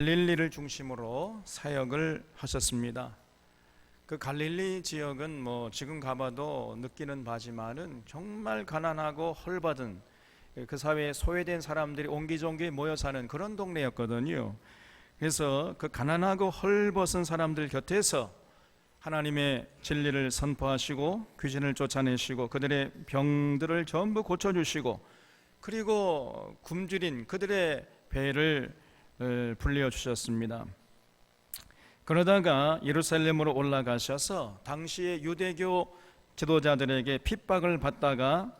갈릴리를 중심으로 사역을 하셨습니다. 그 갈릴리 지역은 지금 가봐도 느끼는 바지만은 정말 가난하고 헐받은 그 사회에 소외된 사람들이 옹기종기 모여 사는 그런 동네였거든요. 그래서 그 가난하고 헐벗은 사람들 곁에서 하나님의 진리를 선포하시고 귀신을 쫓아내시고 그들의 병들을 전부 고쳐주시고 그리고 굶주린 그들의 배를 불려 주셨습니다. 그러다가 예루살렘으로 올라가셔서 당시의 유대교 지도자들에게 핍박을 받다가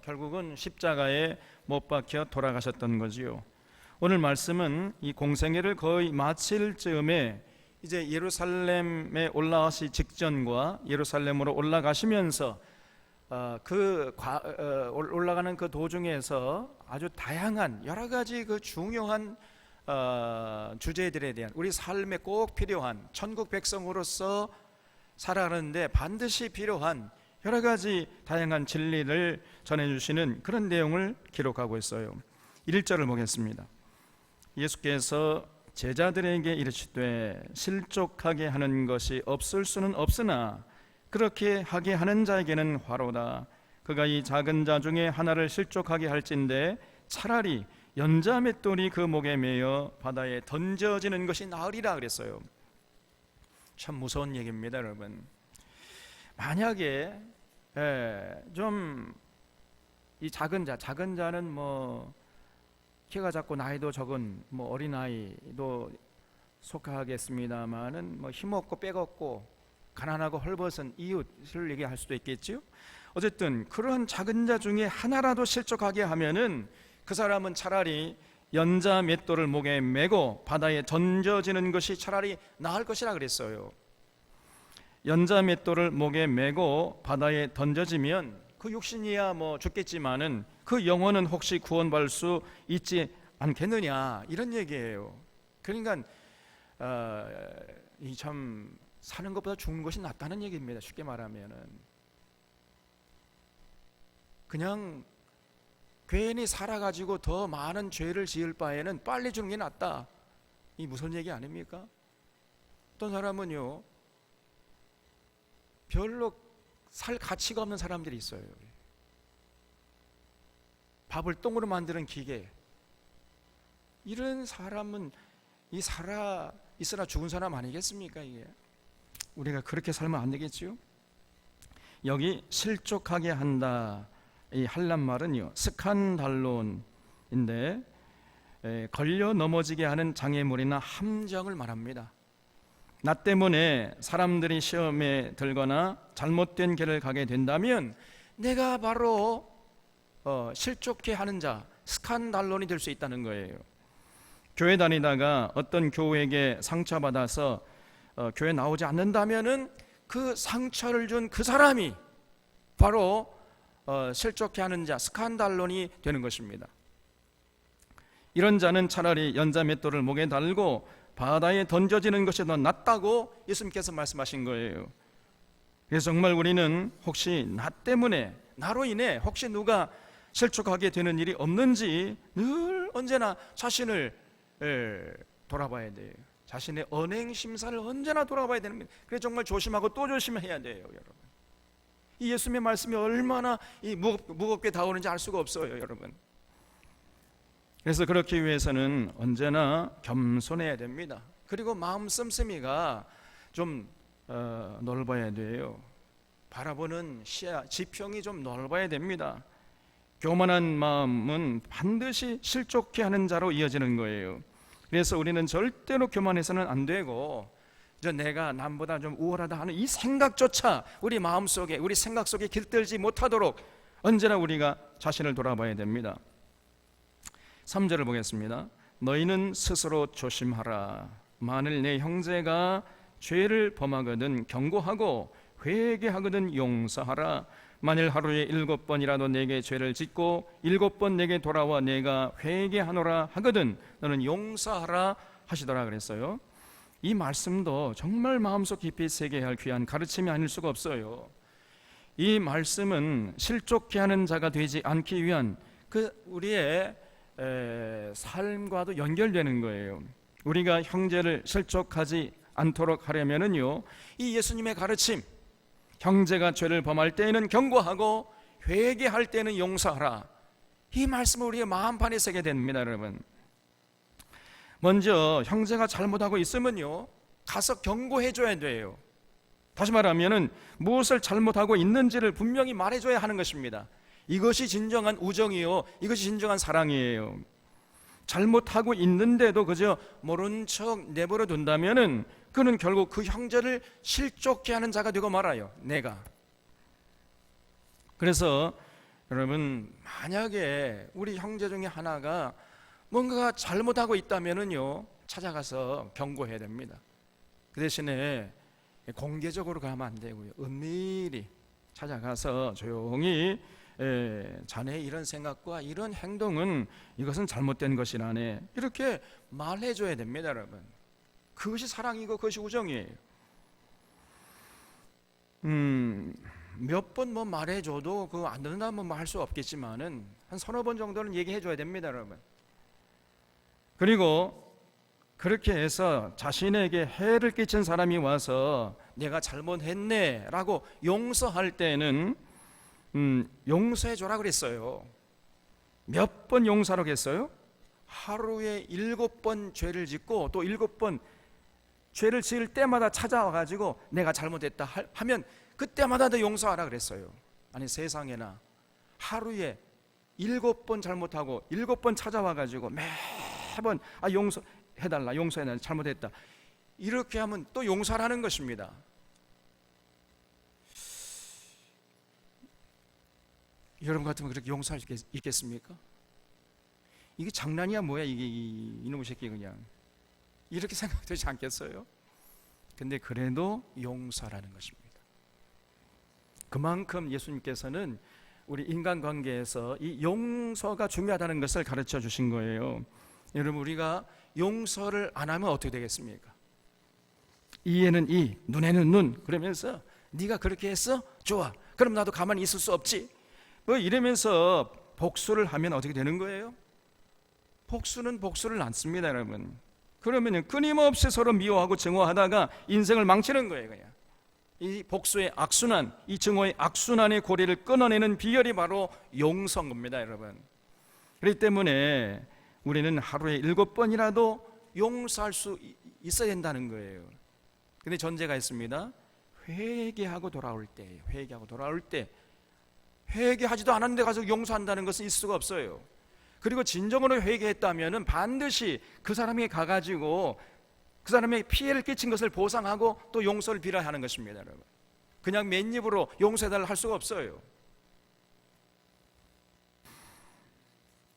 결국은 십자가에 못 박혀 돌아가셨던 거지요. 오늘 말씀은 이 공생애를 거의 마칠 즈음에 이제 예루살렘에 올라가시 직전과 예루살렘으로 올라가시면서 올라가는 그 도중에서 아주 다양한 여러 가지 그 중요한 주제들에 대한 우리 삶에 꼭 필요한 천국 백성으로서 살아가는데 반드시 필요한 여러 가지 다양한 진리를 전해주시는 그런 내용을 기록하고 있어요. 1절을 보겠습니다. 예수께서 제자들에게 이르시되 실족하게 하는 것이 없을 수는 없으나 그렇게 하게 하는 자에게는 화로다. 그가 이 작은 자 중에 하나를 실족하게 할진대 차라리 연자 맷돌이 그 목에 매여 바다에 던져지는 것이 나으리라 그랬어요. 참 무서운 얘기입니다, 여러분. 만약에 좀 이 작은 자는 키가 작고 나이도 적은 어린아이도 속하겠습니다만은 힘없고 빼없고 가난하고 헐벗은 이웃을 얘기할 수도 있겠죠. 어쨌든 그런 작은 자 중에 하나라도 실족하게 하면은 그 사람은 차라리 연자 맷돌을 목에 메고 바다에 던져지는 것이 차라리 나을 것이라 그랬어요. 연자 맷돌을 목에 메고 바다에 던져지면 그 육신이야 죽겠지만은 그 영혼은 혹시 구원받을 수 있지 않겠느냐 이런 얘기예요. 그러니까 이 참 사는 것보다 죽는 것이 낫다는 얘기입니다. 쉽게 말하면은 그냥 괜히 살아가지고 더 많은 죄를 지을 바에는 빨리 죽는 게 낫다. 이 무슨 얘기 아닙니까? 어떤 사람은요 별로 살 가치가 없는 사람들이 있어요. 밥을 똥으로 만드는 기계. 이런 사람은 이 살아 있으나 죽은 사람 아니겠습니까? 이게 우리가 그렇게 살면 안 되겠지요? 여기 실족하게 한다. 이 할란 말은요 스칸달론인데 걸려 넘어지게 하는 장애물이나 함정을 말합니다. 나 때문에 사람들이 시험에 들거나 잘못된 길을 가게 된다면 내가 바로 실족해 하는 자 스칸달론이 될 수 있다는 거예요. 교회 다니다가 어떤 교우에게 상처받아서 교회 나오지 않는다면은 그 상처를 준 그 사람이 바로 실족해 하는 자 스칸달론이 되는 것입니다. 이런 자는 차라리 연자 맷돌을 목에 달고 바다에 던져지는 것이 더 낫다고 예수님께서 말씀하신 거예요. 그래서 정말 우리는 혹시 나 때문에 나로 인해 혹시 누가 실족하게 되는 일이 없는지 늘 언제나 자신을 돌아봐야 돼요. 자신의 언행 심사를 언제나 돌아봐야 되는 거예요. 그래서 정말 조심하고 또 조심해야 돼요, 여러분. 이 예수님의 말씀이 얼마나 무겁게 다가오는지 알 수가 없어요, 여러분. 그래서 그렇기 위해서는 언제나 겸손해야 됩니다. 그리고 마음 씀씀이가 좀 넓어야 돼요. 바라보는 시야, 지평이 좀 넓어야 됩니다. 교만한 마음은 반드시 실족해 하는 자로 이어지는 거예요. 그래서 우리는 절대로 교만해서는 안 되고 내가 남보다 좀 우월하다 하는 이 생각조차 우리 마음속에 우리 생각 속에 깃들지 못하도록 언제나 우리가 자신을 돌아봐야 됩니다. 3절을 보겠습니다. 너희는 스스로 조심하라. 만일 내 형제가 죄를 범하거든 경고하고 회개하거든 용서하라. 만일 하루에 7번이라도 내게 죄를 짓고 7번 내게 돌아와 내가 회개하노라 하거든 너는 용서하라 하시더라 그랬어요. 이 말씀도 정말 마음속 깊이 새겨야 할 귀한 가르침이 아닐 수가 없어요. 이 말씀은 실족해 하는 자가 되지 않기 위한 그 우리의 삶과도 연결되는 거예요. 우리가 형제를 실족하지 않도록 하려면은요, 이 예수님의 가르침, 형제가 죄를 범할 때에는 경고하고 회개할 때는 용서하라, 이 말씀을 우리의 마음판에 새게 됩니다. 여러분, 먼저 형제가 잘못하고 있으면요, 가서 경고해 줘야 돼요. 다시 말하면은 무엇을 잘못하고 있는지를 분명히 말해줘야 하는 것입니다. 이것이 진정한 우정이요, 이것이 진정한 사랑이에요. 잘못하고 있는데도 그저 모른 척 내버려 둔다면은 그는 결국 그 형제를 실족케 하는 자가 되고 말아요. 내가. 그래서 여러분, 만약에 우리 형제 중에 하나가 뭔가 잘못하고 있다면은요, 찾아가서 경고해야 됩니다. 그 대신에 공개적으로 가면 안 되고요, 은밀히 찾아가서 조용히 자네의 이런 생각과 이런 행동은 이것은 잘못된 것이라네, 이렇게 말해줘야 됩니다. 여러분, 그것이 사랑이고 그것이 우정이에요. 몇 번 뭐 말해줘도 그거 안 듣는다면 뭐 할 수 없겠지만은 한 서너 번 정도는 얘기해줘야 됩니다. 여러분, 그리고 그렇게 해서 자신에게 해를 끼친 사람이 와서 내가 잘못했네 라고 용서할 때는 용서해줘라 그랬어요. 몇 번 용서하라고 했어요? 하루에 7번 죄를 짓고 또 7번 죄를 지을 때마다 찾아와가지고 내가 잘못했다 하면 그때마다 더 용서하라 그랬어요. 아니, 세상에나 하루에 7번 잘못하고 7번 찾아와가지고 매번 용서해달라, 용서해달라, 잘못했다, 이렇게 하면 또 용서하라는 것입니다. 여러분 같으면 그렇게 용서할 수 있겠습니까? 이게 장난이야 뭐야, 이게 이놈의 새끼, 그냥 이렇게 생각되지 않겠어요? 근데 그래도 용서라는 것입니다. 그만큼 예수님께서는 우리 인간관계에서 이 용서가 중요하다는 것을 가르쳐 주신 거예요. 여러분, 우리가 용서를 안 하면 어떻게 되겠습니까? 이에는 이, 눈에는 눈, 그러면서 네가 그렇게 했어? 좋아, 그럼 나도 가만히 있을 수 없지, 뭐 이러면서 복수를 하면 어떻게 되는 거예요? 복수는 복수를 않습니다. 여러분, 그러면 끊임없이 서로 미워하고 증오하다가 인생을 망치는 거예요. 그냥 이 복수의 악순환, 이 증오의 악순환의 고리를 끊어내는 비결이 바로 용서인 겁니다. 여러분, 그렇기 때문에 우리는 하루에 7번이라도 용서할 수 있어야 된다는 거예요. 근데 전제가 있습니다. 회개하고 돌아올 때, 회개하고 돌아올 때, 회개하지도 않았는데 가서 용서한다는 것은 있을 수가 없어요. 그리고 진정으로 회개했다면 반드시 그 사람에게 가가지고 그 사람에게 피해를 끼친 것을 보상하고 또 용서를 빌어야 하는 것입니다. 여러분, 그냥 맨입으로 용서해달라 할 수가 없어요.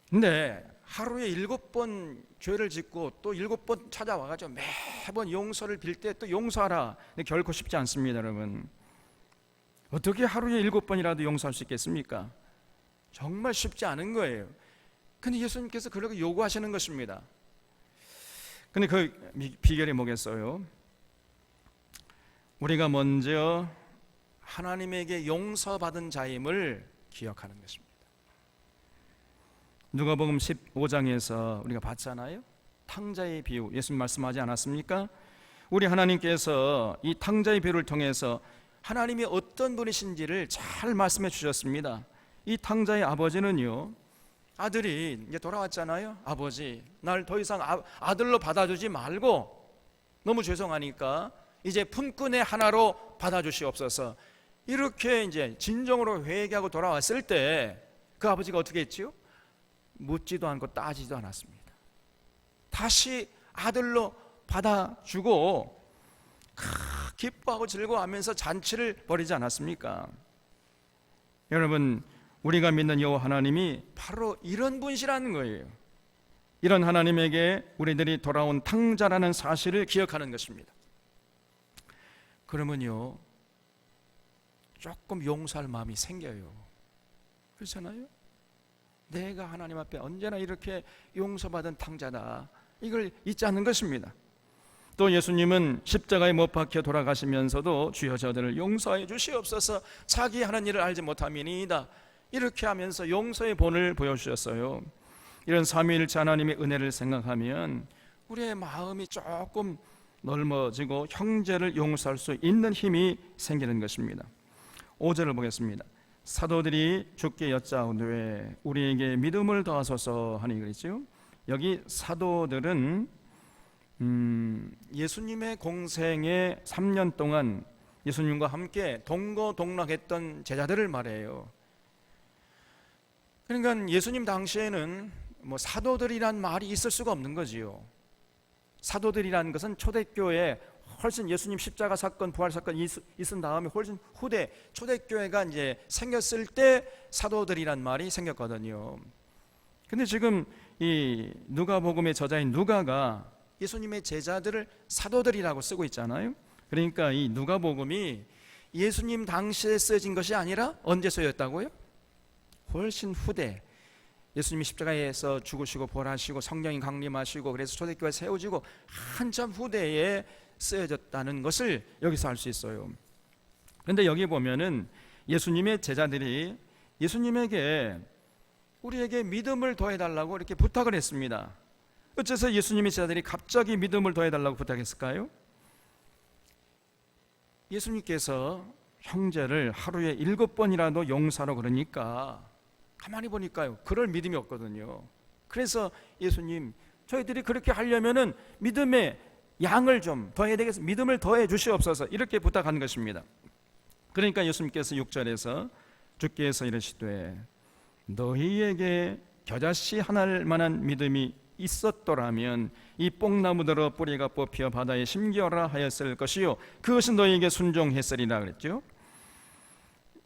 근데 하루에 7번 죄를 짓고 또 7번 찾아와가지고 매번 용서를 빌 때 또 용서하라, 근데 결코 쉽지 않습니다. 여러분, 어떻게 하루에 7번이라도 용서할 수 있겠습니까? 정말 쉽지 않은 거예요. 근데 예수님께서 그렇게 요구하시는 것입니다. 근데 그 비결이 뭐겠어요? 우리가 먼저 하나님에게 용서받은 자임을 기억하는 것입니다. 누가복음 15장에서 우리가 봤잖아요. 탕자의 비유, 예수님 말씀하지 않았습니까? 우리 하나님께서 이 탕자의 비유를 통해서 하나님이 어떤 분이신지를 잘 말씀해 주셨습니다. 이 탕자의 아버지는요, 아들이 이제 돌아왔잖아요. 아버지, 날 더 이상 아들로 받아주지 말고 너무 죄송하니까 이제 품꾼의 하나로 받아주시옵소서, 이렇게 이제 진정으로 회개하고 돌아왔을 때 그 아버지가 어떻게 했지요? 묻지도 않고 따지도 않았습니다. 다시 아들로 받아주고 기뻐하고 즐거워하면서 잔치를 벌이지 않았습니까? 여러분, 우리가 믿는 여호와 하나님이 바로 이런 분이시라는 거예요. 이런 하나님에게 우리들이 돌아온 탕자라는 사실을 기억하는 것입니다. 그러면요, 조금 용서할 마음이 생겨요. 그렇잖아요? 내가 하나님 앞에 언제나 이렇게 용서받은 탕자다, 이걸 잊지 않는 것입니다. 또 예수님은 십자가에 못 박혀 돌아가시면서도 주여 저들을 용서해 주시옵소서, 자기 하는 일을 알지 못함이니이다, 이렇게 하면서 용서의 본을 보여주셨어요. 이런 삼위일체 하나님의 은혜를 생각하면 우리의 마음이 조금 넓어지고 형제를 용서할 수 있는 힘이 생기는 것입니다. 5절을 보겠습니다. 사도들이 주께 여짜오되 우리에게 믿음을 더하소서 하니 그랬죠. 여기 사도들은 예수님의 공생에 3년 동안 예수님과 함께 동거동락했던 제자들을 말해요. 그러니까 예수님 당시에는 사도들이란 말이 있을 수가 없는 거지요. 사도들이라는 것은 초대교회 훨씬 예수님 십자가 사건, 부활 사건이 있은 다음에 훨씬 후대 초대교회가 이제 생겼을 때 사도들이란 말이 생겼거든요. 근데 지금 이 누가복음의 저자인 누가가 예수님의 제자들을 사도들이라고 쓰고 있잖아요. 그러니까 이 누가복음이 예수님 당시에 쓰여진 것이 아니라 언제 쓰였다고요? 훨씬 후대, 예수님이 십자가에서 죽으시고 부활하시고 성령이 강림하시고 그래서 초대교회 세워지고 한참 후대에 쓰여졌다는 것을 여기서 알 수 있어요. 그런데 여기 보면은 예수님의 제자들이 예수님에게 우리에게 믿음을 더해달라고 이렇게 부탁을 했습니다. 어째서 예수님의 제자들이 갑자기 믿음을 더해달라고 부탁했을까요? 예수님께서 형제를 하루에 7번이라도 용서하라고 그러니까 가만히 보니까요, 그럴 믿음이 없거든요. 그래서 예수님, 저희들이 그렇게 하려면은 믿음의 양을 좀 더해야 되겠습니다. 믿음을 더해 주시옵소서, 이렇게 부탁한 것입니다. 그러니까 예수님께서 6절에서 주께서 이르시되 너희에게 겨자씨 하나일 만한 믿음이 있었더라면 이 뽕나무더러 뿌리가 뽑혀 바다에 심겨라 하였을 것이요 그것은 너희에게 순종했으리라 그랬죠.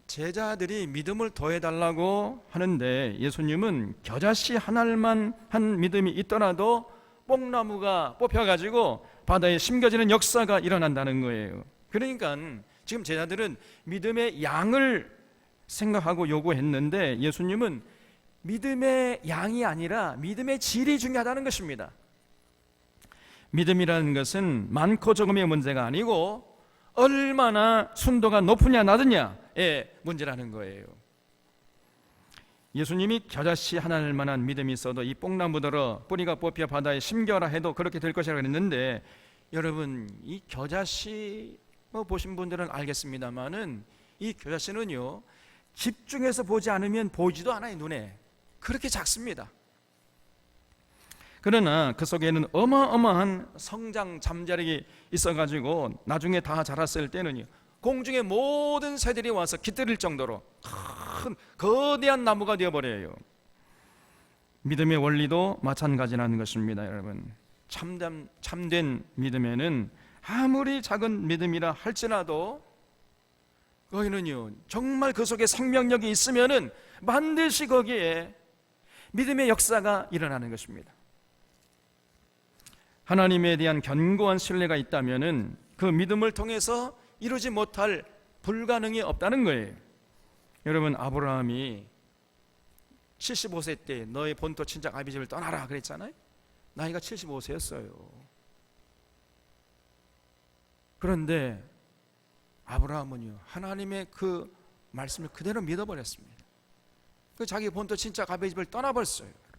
제자들이 믿음을 더해달라고 하는데 예수님은 겨자씨 하나만 한 믿음이 있더라도 뽕나무가 뽑혀가지고 바다에 심겨지는 역사가 일어난다는 거예요. 그러니까 지금 제자들은 믿음의 양을 생각하고 요구했는데 예수님은 믿음의 양이 아니라 믿음의 질이 중요하다는 것입니다. 믿음이라는 것은 많고 적음의 문제가 아니고 얼마나 순도가 높으냐 낮으냐의 문제라는 거예요. 예수님이 겨자씨 하나일 만한 믿음이 있어도 이 뽕나무더러 뿌리가 뽑혀 바다에 심겨라 해도 그렇게 될 것이라고 했는데, 여러분 이 겨자씨 보신 분들은 알겠습니다만은 이 겨자씨는요 집중해서 보지 않으면 보이지도 않아요. 눈에 그렇게 작습니다. 그러나 그 속에는 어마어마한 성장 잠자력이 있어가지고 나중에 다 자랐을 때는요 공중의 모든 새들이 와서 깃들일 정도로 큰 거대한 나무가 되어버려요. 믿음의 원리도 마찬가지라는 것입니다. 여러분, 참된 믿음에는 아무리 작은 믿음이라 할지라도 거기는요 정말 그 속에 생명력이 있으면은 반드시 거기에 믿음의 역사가 일어나는 것입니다. 하나님에 대한 견고한 신뢰가 있다면은 그 믿음을 통해서 이루지 못할 불가능이 없다는 거예요. 여러분, 아브라함이 75세 때 너의 본토 친척 아비 집을 떠나라 그랬잖아요. 나이가 75세였어요. 그런데 아브라함은요 하나님의 그 말씀을 그대로 믿어버렸습니다. 그 자기 본토 친척 아비 집을 떠나버렸어요.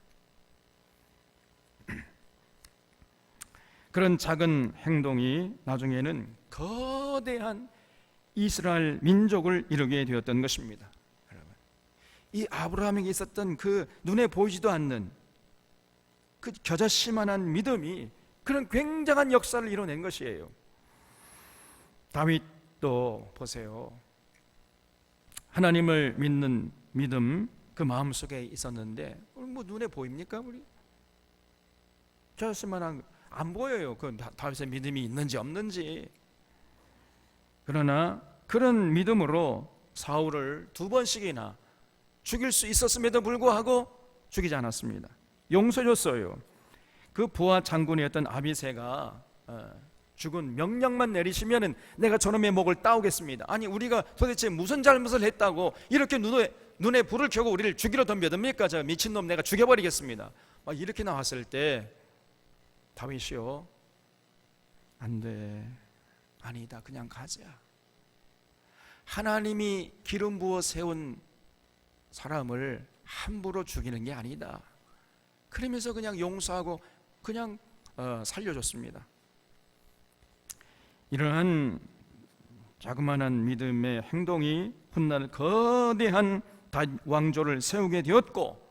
그런 작은 행동이 나중에는 거대한 이스라엘 민족을 이루게 되었던 것입니다. 여러분, 이 아브라함에게 있었던 그 눈에 보이지도 않는 그 겨자씨만한 믿음이 그런 굉장한 역사를 이뤄낸 것이에요. 다윗도 보세요. 하나님을 믿는 믿음 그 마음속에 있었는데 눈에 보입니까? 우리 겨자씨만한 안 보여요. 그 다윗의 믿음이 있는지 없는지. 그러나 그런 믿음으로 사울을 2번씩이나 죽일 수 있었음에도 불구하고 죽이지 않았습니다. 용서해줬어요. 그 부하 장군이었던 아비새가 죽은 명령만 내리시면은 내가 저놈의 목을 따오겠습니다. 아니 우리가 도대체 무슨 잘못을 했다고 이렇게 눈에 불을 켜고 우리를 죽이러 덤벼듭니까? 저 미친놈 내가 죽여버리겠습니다. 막 이렇게 나왔을 때 다윗이요 안돼, 아니다, 그냥 가자. 하나님이 기름 부어 세운 사람을 함부로 죽이는 게 아니다. 그러면서 그냥 용서하고 그냥 살려줬습니다. 이러한 자그마한 믿음의 행동이 훗날 거대한 왕조를 세우게 되었고,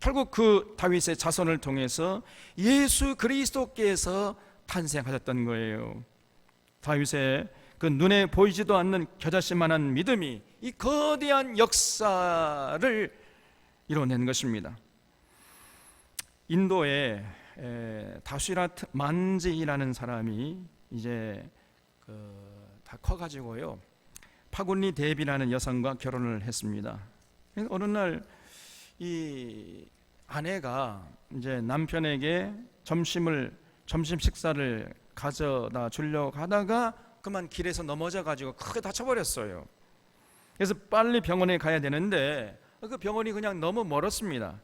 결국 그 다윗의 자손을 통해서 예수 그리스도께서 탄생하셨던 거예요. 다윗의 그 눈에 보이지도 않는 겨자씨만한 믿음이 이 거대한 역사를 이뤄낸 것입니다. 인도에 다슈라트 만지라는 사람이 이제 다 커가지고요, 파군리 데비라는 여성과 결혼을 했습니다. 어느 날 이 아내가 이제 남편에게 점심 식사를 가져다 주려고 하다가 그만 길에서 넘어져 가지고 크게 다쳐버렸어요. 그래서 빨리 병원에 가야 되는데 그 병원이 그냥 너무 멀었습니다.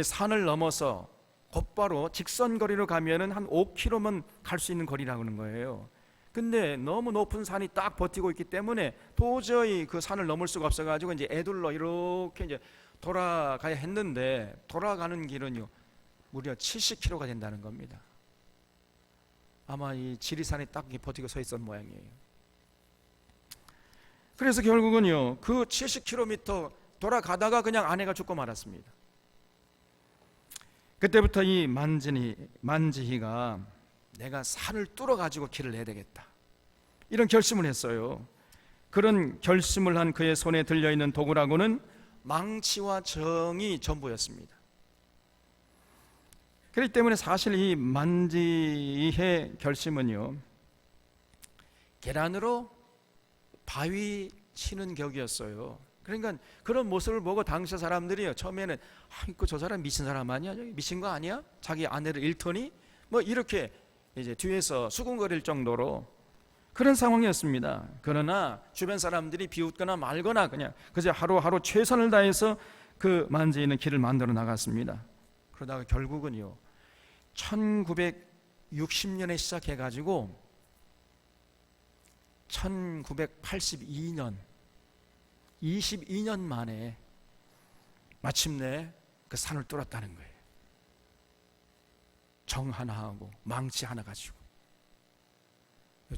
산을 넘어서 곧바로 직선거리로 가면은 한 5km만 갈 수 있는 거리라고 하는 거예요. 근데 너무 높은 산이 딱 버티고 있기 때문에 도저히 그 산을 넘을 수가 없어가지고 이제 애둘러 이렇게 이제 돌아가야 했는데, 돌아가는 길은요 무려 70km가 된다는 겁니다. 아마 이 지리산이 딱 버티고 서 있었던 모양이에요. 그래서 결국은요 그 70km 돌아가다가 그냥 아내가 죽고 말았습니다. 그때부터 이 만지희가 내가 산을 뚫어 가지고 길을 내야 되겠다, 이런 결심을 했어요. 그런 결심을 한 그의 손에 들려있는 도구라고는 망치와 정이 전부였습니다. 그렇기 때문에 사실 이 만지희의 결심은요 계란으로 바위 치는 격이었어요. 그러니까 그런 모습을 보고 당시 사람들이 처음에는 저 사람 미친 사람 아니야? 미친 거 아니야? 자기 아내를 잃더니 뭐 이렇게 이제 뒤에서 수군거릴 정도로 그런 상황이었습니다. 그러나 주변 사람들이 비웃거나 말거나 그냥 그저 하루하루 최선을 다해서 그 만지는 길을 만들어 나갔습니다. 그러다가 결국은요 1960년에 시작해가지고 1982년 22년 만에 마침내 그 산을 뚫었다는 거예요. 정 하나 하고 망치 하나 가지고.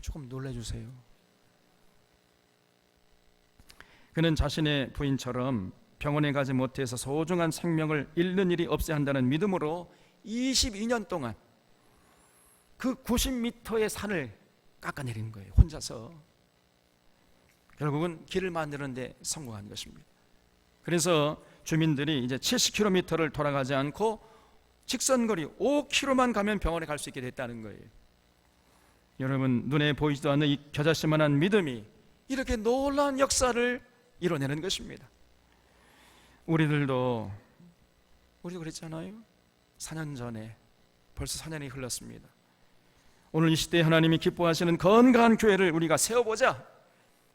조금 놀라주세요. 그는 자신의 부인처럼 병원에 가지 못해서 소중한 생명을 잃는 일이 없어야 한다는 믿음으로 22년 동안 그 90m의 산을 깎아내리는 거예요. 혼자서. 결국은 길을 만드는 데 성공한 것입니다. 그래서 주민들이 이제 70km를 돌아가지 않고 직선거리 5km만 가면 병원에 갈 수 있게 됐다는 거예요. 여러분, 눈에 보이지도 않는 이 겨자씨만한 믿음이 이렇게 놀라운 역사를 이뤄내는 것입니다. 우리도 그랬잖아요. 4년 전에 벌써 4년이 흘렀습니다. 오늘 이 시대에 하나님이 기뻐하시는 건강한 교회를 우리가 세워보자.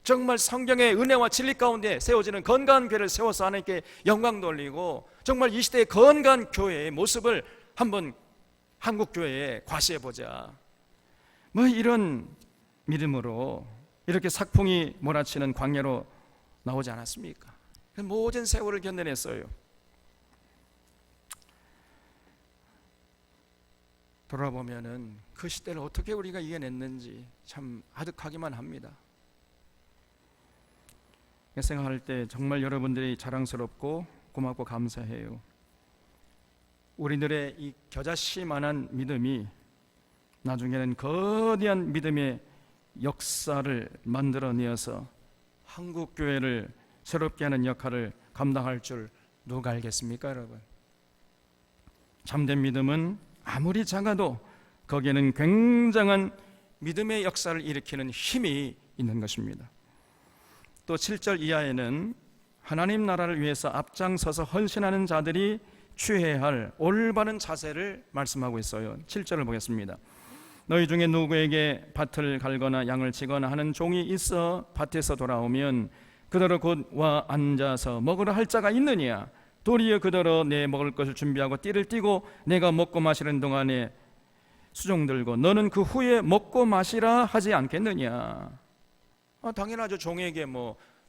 정말 성경의 은혜와 진리 가운데 세워지는 건강한 교회를 세워서 하나님께 영광 돌리고 정말 이 시대의 건강한 교회의 모습을 한번 한국교회에 과시해보자. 뭐 이런 믿음으로 이렇게 sak풍이 몰아치는 광야로 나오지 않았습니까? 모든 세월을 견뎌냈어요. 돌아보면은 그 시대를 어떻게 우리가 이겨냈는지 참 아득하기만 합니다. 생각할 때 정말 여러분들이 자랑스럽고 고맙고 감사해요. 우리들의 이 겨자씨만한 믿음이 나중에는 거대한 믿음의 역사를 만들어내어서 한국교회를 새롭게 하는 역할을 감당할 줄 누가 알겠습니까, 여러분? 참된 믿음은 아무리 작아도 거기에는 굉장한 믿음의 역사를 일으키는 힘이 있는 것입니다. 또 7절 이하에는 하나님 나라를 위해서 앞장서서 헌신하는 자들이 취해야 할 올바른 자세를 말씀하고 있어요. 7절을 보겠습니다. 너희 중에 누구에게 밭을 갈거나 양을 치거나 하는 종이 있어 밭에서 돌아오면 그대로 곧 와 앉아서 먹으라 할 자가 있느냐? 도리어 그대로 내 먹을 것을 준비하고 띠를 띠고 내가 먹고 마시는 동안에 수종 들고 너는 그 후에 먹고 마시라 하지 않겠느냐? 당연하죠. 종에게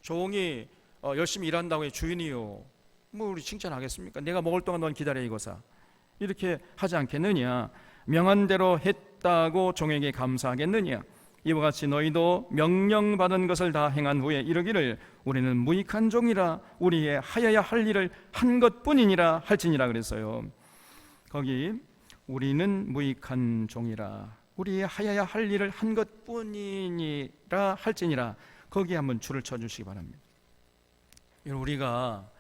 종이 열심히 일한다고 해 주인이요, 우리 칭찬하겠습니까? 내가 먹을 동안 넌 기다려 이거사, 이렇게 하지 않겠느냐? 명한 대로 했다고 종에게 감사하겠느냐? 이와 같이 너희도 명령받은 것을 다 행한 후에 이르기를 우리는 무익한 종이라 우리의 하여야 할 일을 한 것뿐이니라 할지니라 그랬어요. 거기 우리는 무익한 종이라 우리의 하여야 할 일을 한 것뿐이니라 할지니라, 거기에 한번 줄을 쳐주시기 바랍니다. 우리가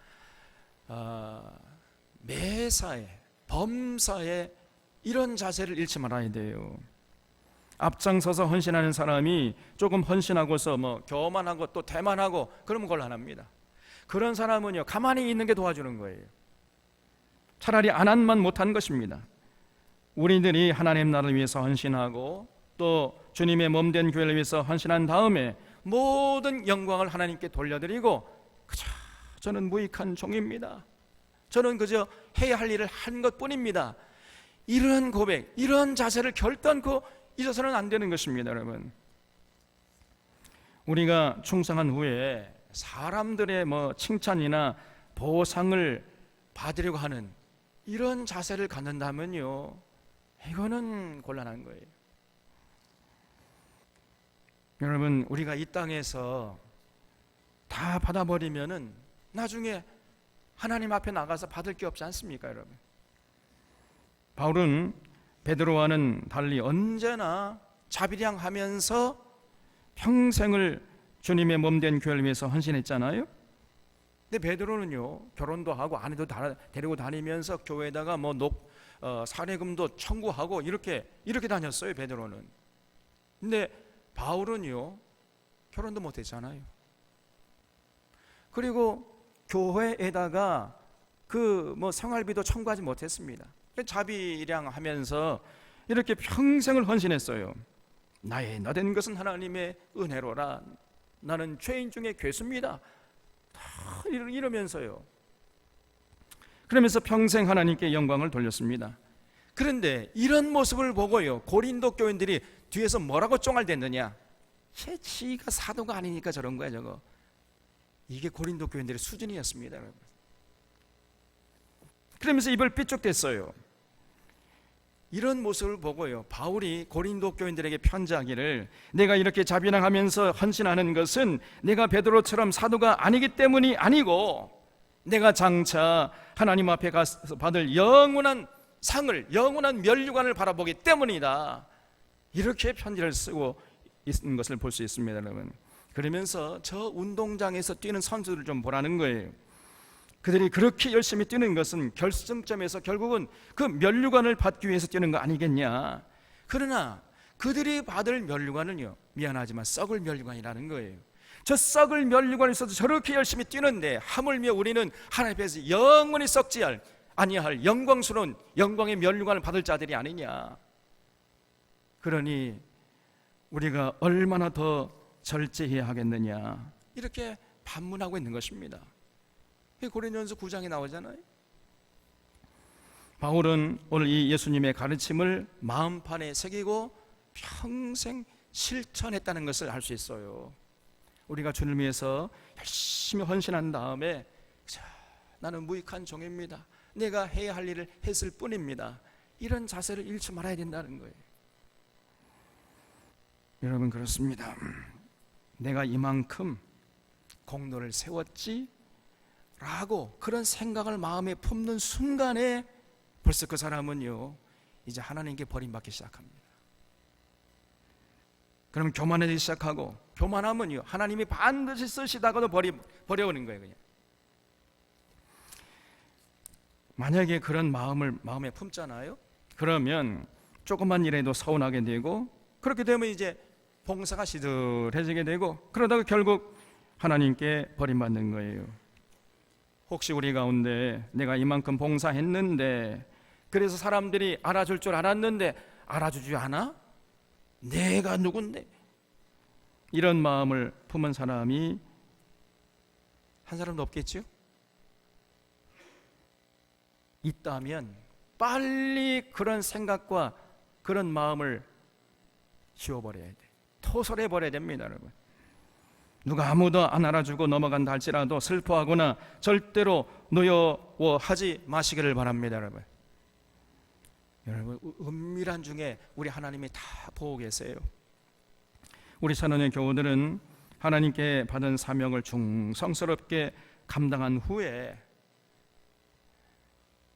매사에 범사에 이런 자세를 잃지 말아야 돼요. 앞장서서 헌신하는 사람이 조금 헌신하고서 교만하고 또 대만하고 그러면 곤란합니다. 그런 사람은요, 가만히 있는 게 도와주는 거예요. 차라리 안 한만 못한 것입니다. 우리들이 하나님 나라를 위해서 헌신하고 또 주님의 몸된 교회를 위해서 헌신한 다음에 모든 영광을 하나님께 돌려드리고, 그저 저는 무익한 종입니다, 저는 그저 해야 할 일을 한 것뿐입니다, 이런 고백, 이런 자세를 결단코 잊어서는 안 되는 것입니다. 여러분, 우리가 충성한 후에 사람들의 칭찬이나 보상을 받으려고 하는 이런 자세를 갖는다면요, 이거는 곤란한 거예요. 여러분, 우리가 이 땅에서 다 받아버리면은 나중에 하나님 앞에 나가서 받을 게 없지 않습니까, 여러분? 바울은 베드로와는 달리 언제나 자비량하면서 평생을 주님의 몸된 교회를 위해서 헌신했잖아요. 근데 베드로는요, 결혼도 하고 아내도 데리고 다니면서 교회에다가 사례금도 청구하고 이렇게 다녔어요, 베드로는. 근데 바울은요, 결혼도 못했잖아요. 그리고 교회에다가 생활비도 청구하지 못했습니다. 자비량하면서 이렇게 평생을 헌신했어요. 나의 나된 것은 하나님의 은혜로라, 나는 죄인 중에 괴수입니다, 이러면서요. 그러면서 평생 하나님께 영광을 돌렸습니다. 그런데 이런 모습을 보고요, 고린도 교인들이 뒤에서 뭐라고 쫑알댔느냐? 지가 사도가 아니니까 저런 거야, 저거. 이게 고린도 교인들의 수준이었습니다, 여러분. 그러면서 입을 삐죽댔어요. 이런 모습을 보고요, 바울이 고린도 교인들에게 편지하기를, 내가 이렇게 자비량하면서 헌신하는 것은 내가 베드로처럼 사도가 아니기 때문이 아니고 내가 장차 하나님 앞에 가서 받을 영원한 상을, 영원한 면류관을 바라보기 때문이다, 이렇게 편지를 쓰고 있는 것을 볼 수 있습니다, 여러분. 그러면서 저 운동장에서 뛰는 선수들을 좀 보라는 거예요. 그들이 그렇게 열심히 뛰는 것은 결승점에서 결국은 그 면류관을 받기 위해서 뛰는 거 아니겠냐. 그러나 그들이 받을 면류관은요, 미안하지만 썩을 면류관이라는 거예요. 저 썩을 면류관에 있어도 저렇게 열심히 뛰는데 하물며 우리는 하나님 앞에서 영원히 썩지 아니할 영광스러운 영광의 면류관을 받을 자들이 아니냐. 그러니 우리가 얼마나 더 절제해야 하겠느냐, 이렇게 반문하고 있는 것입니다. 고린도전서 9장에 나오잖아요. 바울은 오늘 이 예수님의 가르침을 마음판에 새기고 평생 실천했다는 것을 알 수 있어요. 우리가 주님을 위해서 열심히 헌신한 다음에, 나는 무익한 종입니다, 내가 해야 할 일을 했을 뿐입니다, 이런 자세를 잃지 말아야 된다는 거예요. 여러분, 그렇습니다. 내가 이만큼 공로를 세웠지 라고 그런 생각을 마음에 품는 순간에 벌써 그 사람은요, 이제 하나님께 버림받기 시작합니다. 그럼 교만하기 시작하고, 교만하면요, 하나님이 반드시 쓰시다가도 버려오는 거예요, 그냥. 만약에 그런 마음을 마음에 품잖아요. 그러면 조금만 일해도 서운하게 되고, 그렇게 되면 이제 봉사가 시들해지게 되고, 그러다가 결국 하나님께 버림받는 거예요. 혹시 우리 가운데 내가 이만큼 봉사했는데, 그래서 사람들이 알아줄 줄 알았는데 알아주지 않아? 내가 누군데? 이런 마음을 품은 사람이 한 사람도 없겠죠? 있다면 빨리 그런 생각과 그런 마음을 지워버려야 돼. 토설해버려야 됩니다, 여러분. 누가 아무도 안 알아주고 넘어간다 할지라도 슬퍼하거나 절대로 노여워하지 마시기를 바랍니다, 여러분. 여러분, 은밀한 중에 우리 하나님이 다 보고 계세요. 우리 찬원의 교우들은 하나님께 받은 사명을 충성스럽게 감당한 후에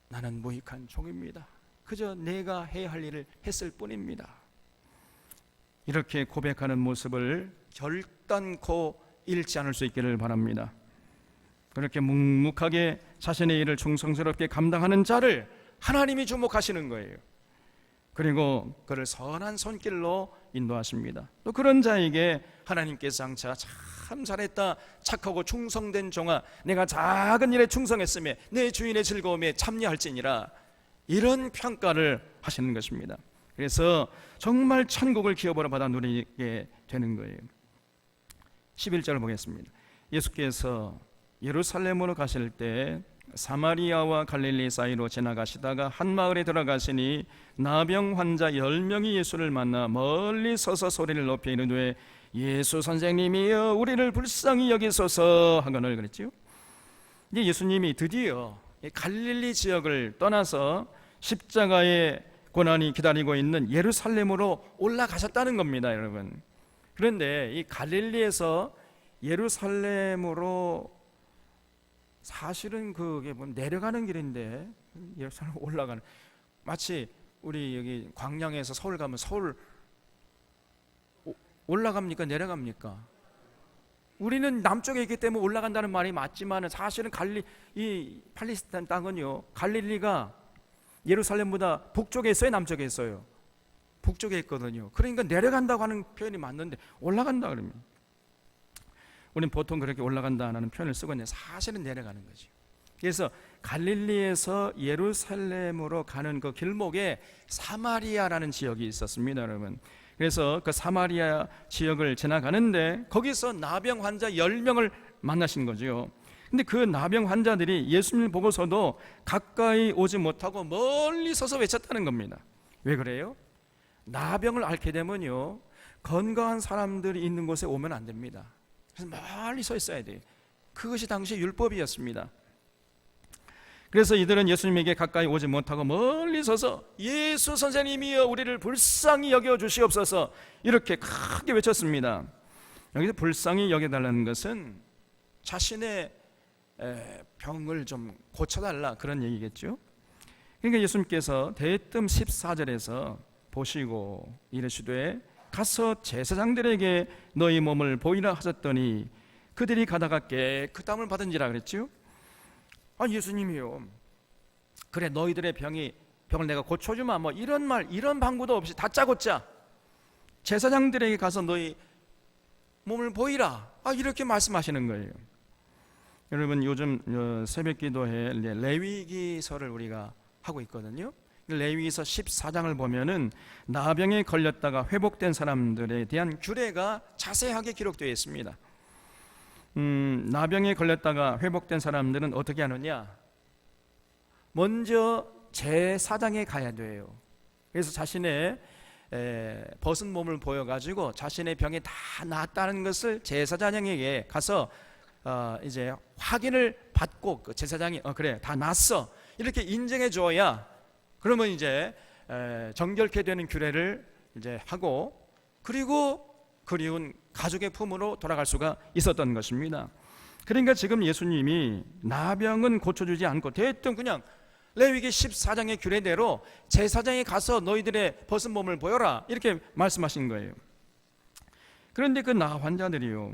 나는 무익한 종입니다. 그저 내가 해야 할 일을 했을 뿐입니다. 이렇게 고백하는 모습을 결단코 잃지 않을 수 있기를 바랍니다. 그렇게 묵묵하게 자신의 일을 충성스럽게 감당하는 자를 하나님이 주목하시는 거예요. 그리고 그를 선한 손길로 인도하십니다. 또 그런 자에게 하나님께서 장차 참 잘했다, 착하고 충성된 종아, 내가 작은 일에 충성했으며 내 주인의 즐거움에 참여할지니라, 이런 평가를 하시는 것입니다. 그래서 정말 천국을 기업으로 받아 누리게 되는 거예요. 11절을 보겠습니다. 예수께서 예루살렘으로 가실 때 사마리아와 갈릴리 사이로 지나가시다가 한 마을에 들어가시니 나병 환자 10명이 예수를 만나 멀리 서서 소리를 높여 이르되 예수 선생님이여 우리를 불쌍히 여기소서 하거늘 그랬지요. 이제 예수님이 드디어 갈릴리 지역을 떠나서 십자가의 고난이 기다리고 있는 예루살렘으로 올라가셨다는 겁니다, 여러분. 그런데 이 갈릴리에서 예루살렘으로 사실은 그게 뭐 내려가는 길인데 예루살렘 올라가는, 마치 우리 여기 광양에서 서울 가면 서울 올라갑니까 내려갑니까? 우리는 남쪽에 있기 때문에 올라간다는 말이 맞지만 사실은 이 팔레스타인 땅은요, 갈릴리가 예루살렘보다 북쪽에 있어요, 남쪽에 있어요? 북쪽에 있거든요. 그러니까 내려간다고 하는 표현이 맞는데 올라간다 그러면 우리는 보통 그렇게 올라간다는 표현을 쓰고 있는데 사실은 내려가는 거죠. 그래서 갈릴리에서 예루살렘으로 가는 그 길목에 사마리아라는 지역이 있었습니다, 여러분. 그래서 그 사마리아 지역을 지나가는데 거기서 나병 환자 10명을 만나신 거죠. 근데 그 나병 환자들이 예수님을 보고서도 가까이 오지 못하고 멀리 서서 외쳤다는 겁니다. 왜 그래요? 나병을 앓게 되면요, 건강한 사람들이 있는 곳에 오면 안 됩니다. 그래서 멀리 서 있어야 돼요. 그것이 당시 율법이었습니다. 그래서 이들은 예수님에게 가까이 오지 못하고 멀리 서서 예수 선생님이여 우리를 불쌍히 여겨 주시옵소서 이렇게 크게 외쳤습니다. 여기서 불쌍히 여겨달라는 것은 자신의 병을 좀 고쳐달라, 그런 얘기겠죠. 그러니까 예수님께서 대뜸 14절에서 보시고 이르시되 가서 제사장들에게 너희 몸을 보이라 하셨더니 그들이 가다가 깨끗함을 받은지라 그랬죠. 아, 예수님이요, 그래 너희들의 병을 내가 고쳐주마, 뭐 이런 말, 이런 방구도 없이 다짜고짜 제사장들에게 가서 너희 몸을 보이라, 이렇게 말씀하시는 거예요. 여러분, 요즘 새벽 기도회 레위기서를 우리가 하고 있거든요. 레위기서 14장을 보면은 나병에 걸렸다가 회복된 사람들에 대한 규례가 자세하게 기록되어 있습니다. 나병에 걸렸다가 회복된 사람들은 어떻게 하느냐? 먼저 제사장에 가야 돼요. 그래서 자신의 벗은 몸을 보여가지고 자신의 병이 다 나았다는 것을 제사장에게 가서 이제 확인을 받고 그 제사장이 그래 다 나았어 이렇게 인정해 줘야 그러면 이제 정결케 되는 규례를 이제 하고, 그리고 그리운 가족의 품으로 돌아갈 수가 있었던 것입니다. 그러니까 지금 예수님이 나병은 고쳐주지 않고 대뜸 그냥 레위기 14장의 규례대로 제사장에 가서 너희들의 벗은 몸을 보여라 이렇게 말씀하신 거예요. 그런데 그 나 환자들이요,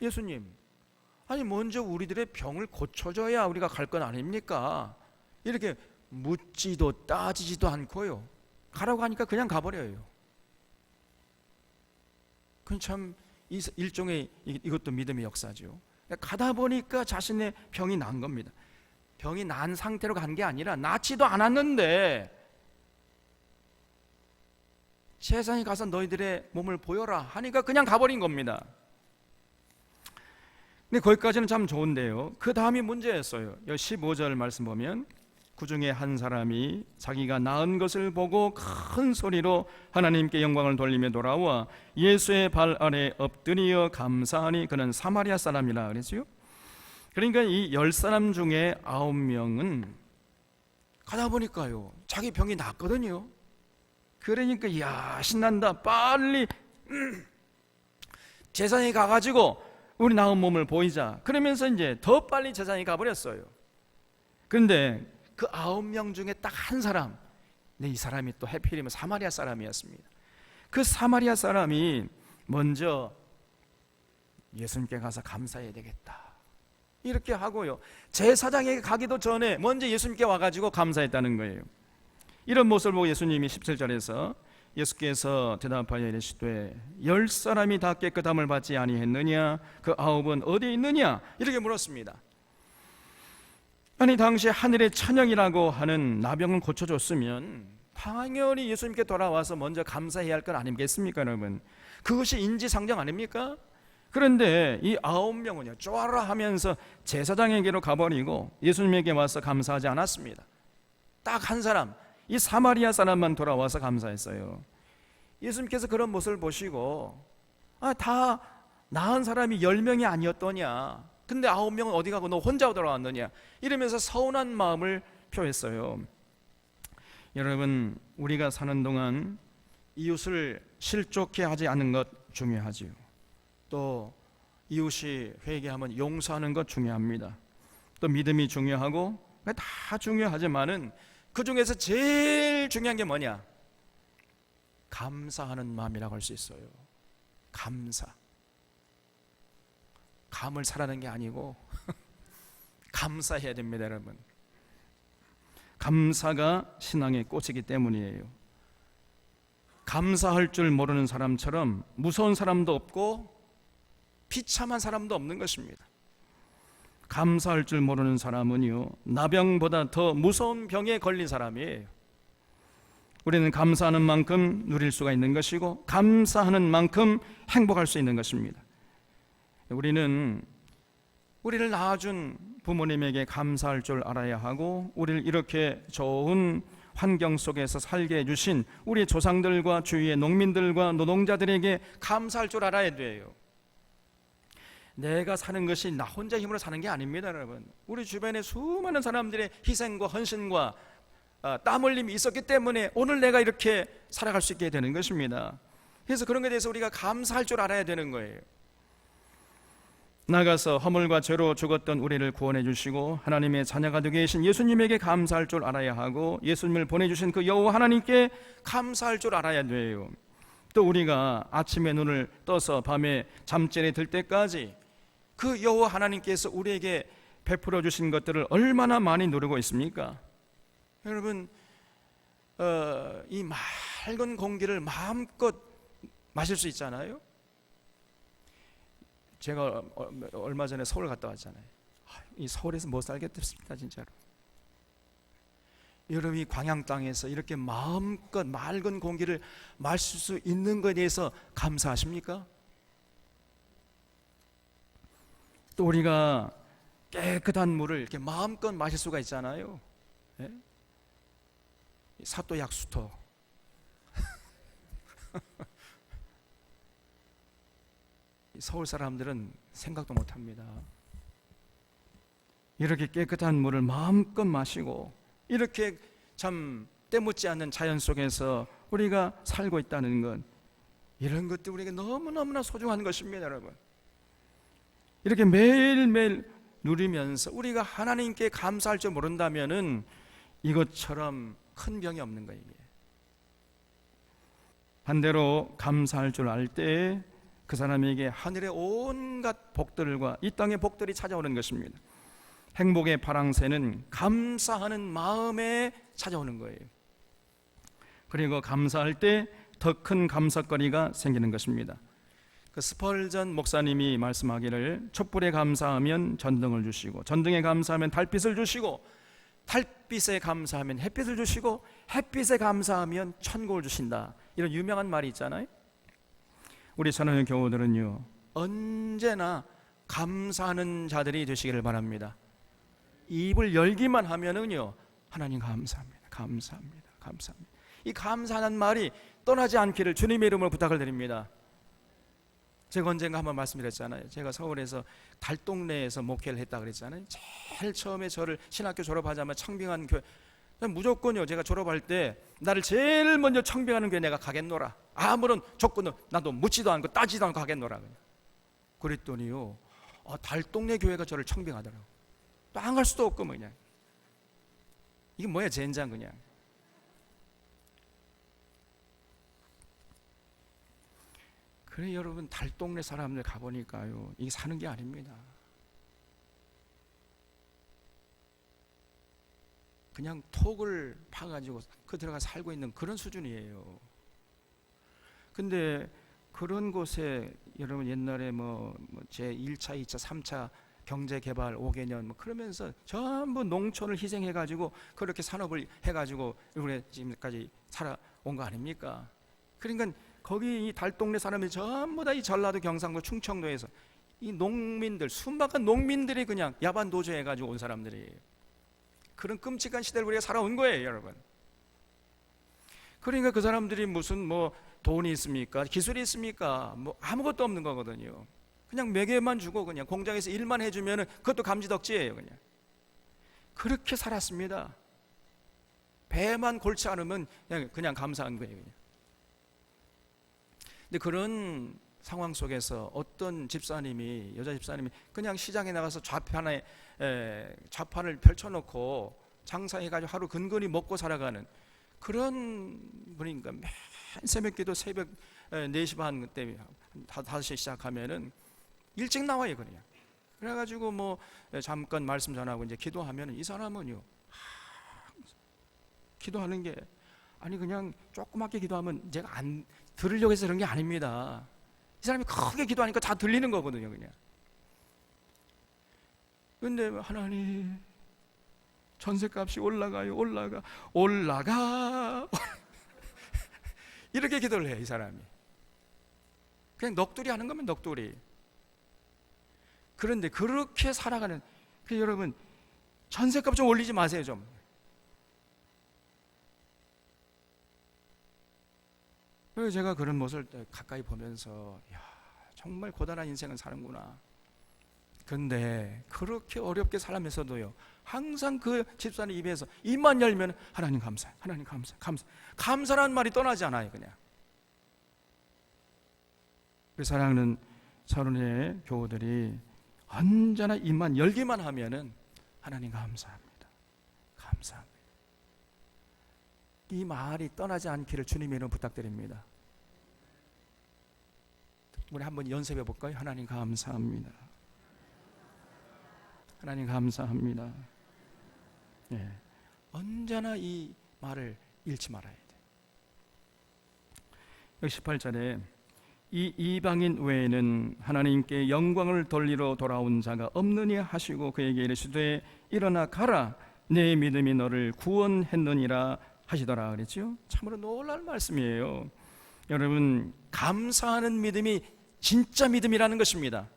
예수님, 아니 먼저 우리들의 병을 고쳐줘야 우리가 갈 건 아닙니까? 이렇게 묻지도 따지지도 않고요, 가라고 하니까 그냥 가버려요. 그건 참 일종의 이것도 믿음의 역사죠. 가다 보니까 자신의 병이 난 겁니다. 병이 난 상태로 간 게 아니라 낫지도 않았는데 세상에 가서 너희들의 몸을 보여라 하니까 그냥 가버린 겁니다. 근데 거기까지는 참 좋은데요, 그 다음이 문제였어요. 15절 말씀 보면 그 중에 한 사람이 자기가 나은 것을 보고 큰 소리로 하나님께 영광을 돌리며 돌아와 예수의 발 아래 엎드려 감사하니 그는 사마리아 사람이라 그랬어요. 그러니까 이 10사람 중에 9명은 가다 보니까요, 자기 병이 낫거든요. 그러니까 이야, 신난다, 빨리 제사장이 가가지고 우리 나은 몸을 보이자. 그러면서 이제 더 빨리 제사장이 가버렸어요. 그런데 그 9명 중에 딱 한 사람, 이 사람이 또 해필이면 사마리아 사람이었습니다. 그 사마리아 사람이 먼저 예수님께 가서 감사해야 되겠다 이렇게 하고요, 제사장에게 가기도 전에 먼저 예수님께 와가지고 감사했다는 거예요. 이런 모습을 보고 예수님이 17절에서 예수께서 대답하여 이르시되 10사람이 다 깨끗함을 받지 아니했느냐? 그 9은 어디 있느냐? 이렇게 물었습니다. 아니, 당시 하늘의 천영이라고 하는 나병을 고쳐줬으면 당연히 예수님께 돌아와서 먼저 감사해야 할 건 아니겠습니까, 여러분? 그것이 인지상정 아닙니까? 그런데 이 9명은요, 쪼아라 하면서 제사장에게로 가버리고 예수님에게 와서 감사하지 않았습니다. 딱 한 사람, 이 사마리아 사람만 돌아와서 감사했어요. 예수님께서 그런 모습을 보시고 다 나은 사람이 10명이 아니었더냐, 근데 9명은 어디 가고 너 혼자 돌아왔느냐, 이러면서 서운한 마음을 표했어요. 여러분, 우리가 사는 동안 이웃을 실족해 하지 않는 것 중요하지요. 또 이웃이 회개하면 용서하는 것 중요합니다. 또 믿음이 중요하고 다 중요하지만은 그 중에서 제일 중요한 게 뭐냐? 감사하는 마음이라고 할 수 있어요. 감사. 감을 사라는 게 아니고 감사해야 됩니다, 여러분. 감사가 신앙의 꽃이기 때문이에요. 감사할 줄 모르는 사람처럼 무서운 사람도 없고 비참한 사람도 없는 것입니다. 감사할 줄 모르는 사람은요, 나병보다 더 무서운 병에 걸린 사람이에요. 우리는 감사하는 만큼 누릴 수가 있는 것이고 감사하는 만큼 행복할 수 있는 것입니다. 우리는 우리를 낳아준 부모님에게 감사할 줄 알아야 하고, 우리를 이렇게 좋은 환경 속에서 살게 해주신 우리 조상들과 주위의 농민들과 노동자들에게 감사할 줄 알아야 돼요. 내가 사는 것이 나 혼자 힘으로 사는 게 아닙니다, 여러분. 우리 주변에 수많은 사람들의 희생과 헌신과 땀 흘림이 있었기 때문에 오늘 내가 이렇게 살아갈 수 있게 되는 것입니다. 그래서 그런 것에 대해서 우리가 감사할 줄 알아야 되는 거예요. 나가서 허물과 죄로 죽었던 우리를 구원해 주시고 하나님의 자녀가 되게 계신 예수님에게 감사할 줄 알아야 하고, 예수님을 보내주신 그 여호와 하나님께 감사할 줄 알아야 돼요. 또 우리가 아침에 눈을 떠서 밤에 잠자리에 들 때까지 그 여호와 하나님께서 우리에게 베풀어 주신 것들을 얼마나 많이 누리고 있습니까? 여러분, 이 맑은 공기를 마음껏 마실 수 있잖아요. 제가 얼마 전에 서울 갔다 왔잖아요. 이 서울에서 못 살겠습니다, 진짜로. 여러분, 이 광양 땅에서 이렇게 마음껏 맑은 공기를 마실 수 있는 것에 대해서 감사하십니까? 또 우리가 깨끗한 물을 이렇게 마음껏 마실 수가 있잖아요. 예? 사또 약수터. 서울 사람들은 생각도 못합니다. 이렇게 깨끗한 물을 마음껏 마시고 이렇게 참 때묻지 않는 자연 속에서 우리가 살고 있다는 것, 이런 것도 우리에게 너무너무나 소중한 것입니다, 여러분. 이렇게 매일매일 누리면서 우리가 하나님께 감사할 줄 모른다면은 이것처럼 큰 병이 없는 거예요. 반대로 감사할 줄 알 때 그 사람에게 하늘의 온갖 복들과 이 땅의 복들이 찾아오는 것입니다. 행복의 파랑새는 감사하는 마음에 찾아오는 거예요. 그리고 감사할 때 더 큰 감사거리가 생기는 것입니다. 그 스펄전 목사님이 말씀하기를 촛불에 감사하면 전등을 주시고, 전등에 감사하면 달빛을 주시고, 달빛에 감사하면 햇빛을 주시고, 햇빛에 감사하면 천국을 주신다, 이런 유명한 말이 있잖아요. 우리 사랑하는 교우들은요, 언제나 감사하는 자들이 되시기를 바랍니다. 입을 열기만 하면은요, 하나님 감사합니다, 감사합니다, 감사합니다. 이 감사하는 말이 떠나지 않기를 주님의 이름으로 부탁을 드립니다. 제가 언젠가 한번 말씀드렸잖아요. 제가 서울에서 달동네에서 목회를 했다 그랬잖아요. 제일 처음에 저를 신학교 졸업하자마자 창빙한 교회, 무조건요, 제가 졸업할 때 나를 제일 먼저 청빙하는 교회 내가 가겠노라. 아무런 조건도 나도 묻지도 않고 따지도 않고 가겠노라. 그랬더니요, 달동네 교회가 저를 청빙하더라고. 또 안 갈 수도 없고 그냥. 이게 뭐야, 젠장 그냥. 그래 여러분, 달동네 사람들 가보니까요, 이게 사는 게 아닙니다. 그냥 톡을 파가지고 그 들어가 살고 있는 그런 수준이에요. 근데 그런 곳에 여러분 옛날에 제 1차, 2차, 3차 경제개발 5개년 그러면서 전부 농촌을 희생해가지고 그렇게 산업을 해가지고 우리 지금까지 살아온 거 아닙니까? 그러니까 거기 이 달동네 사람들이 전부 다 이 전라도, 경상도, 충청도에서 이 농민들, 수많은 농민들이 그냥 야반 도주해가지고 온 사람들이에요. 그런 끔찍한 시대를 우리가 살아온 거예요, 여러분. 그러니까 그 사람들이 무슨 돈이 있습니까? 기술이 있습니까? 아무것도 없는 거거든요. 그냥 매개만 주고 그냥 공장에서 일만 해주면은 그것도 감지덕지예요, 그냥. 그렇게 살았습니다. 배만 골치 않으면 그냥 감사한 거예요, 그냥. 근데 그런 상황 속에서 어떤 집사님이, 여자 집사님이 그냥 시장에 나가서 좌판을 펼쳐놓고 장사해가지고 하루 근근히 먹고 살아가는 그런 분이니까 맨 새벽기도 새벽 4시 반 그때 5시에 시작하면은 일찍 나와요, 그냥. 그래가지고 잠깐 말씀 전하고 이제 기도하면은 이 사람은요, 기도하는 게 아니 그냥 조그맣게 기도하면 제가 안 들으려고 해서 그런 게 아닙니다. 이 사람이 크게 기도하니까 다 들리는 거거든요, 그냥. 근데 하나님, 전셋값이 올라가요, 올라가 이렇게 기도를 해요, 이 사람이. 그냥 넋두리 하는 거면 넋두리. 그런데 그렇게 살아가는, 여러분 전셋값 좀 올리지 마세요, 좀. 그래서 제가 그런 모습을 가까이 보면서 정말 고단한 인생을 사는구나. 근데 그렇게 어렵게 살면서도요, 항상 그 집사님 입에서 입만 열면 하나님 감사, 하나님 감사, 감사라는 말이 떠나지 않아요, 그냥. 그 사랑하는 서른의 교우들이 언제나 입만 열기만 하면은 하나님 감사합니다, 감사합니다. 이 말이 떠나지 않기를 주님의 이름 부탁드립니다. 우리 한번 연습해 볼까요? 하나님 감사합니다, 하나님 감사합니다. 네. 언제나 이 말을 잃지 말아야 돼. 여기 18절에 이 이방인 외에는 하나님께 영광을 돌리러 돌아온 자가 없느니 하시고 그에게 이르시되 일어나 가라, 내 믿음이 너를 구원했느니라 하시더라 그랬죠. 참으로 놀라운 말씀이에요. 여러분, 감사하는 믿음이 진짜 믿음이라는 것입니다.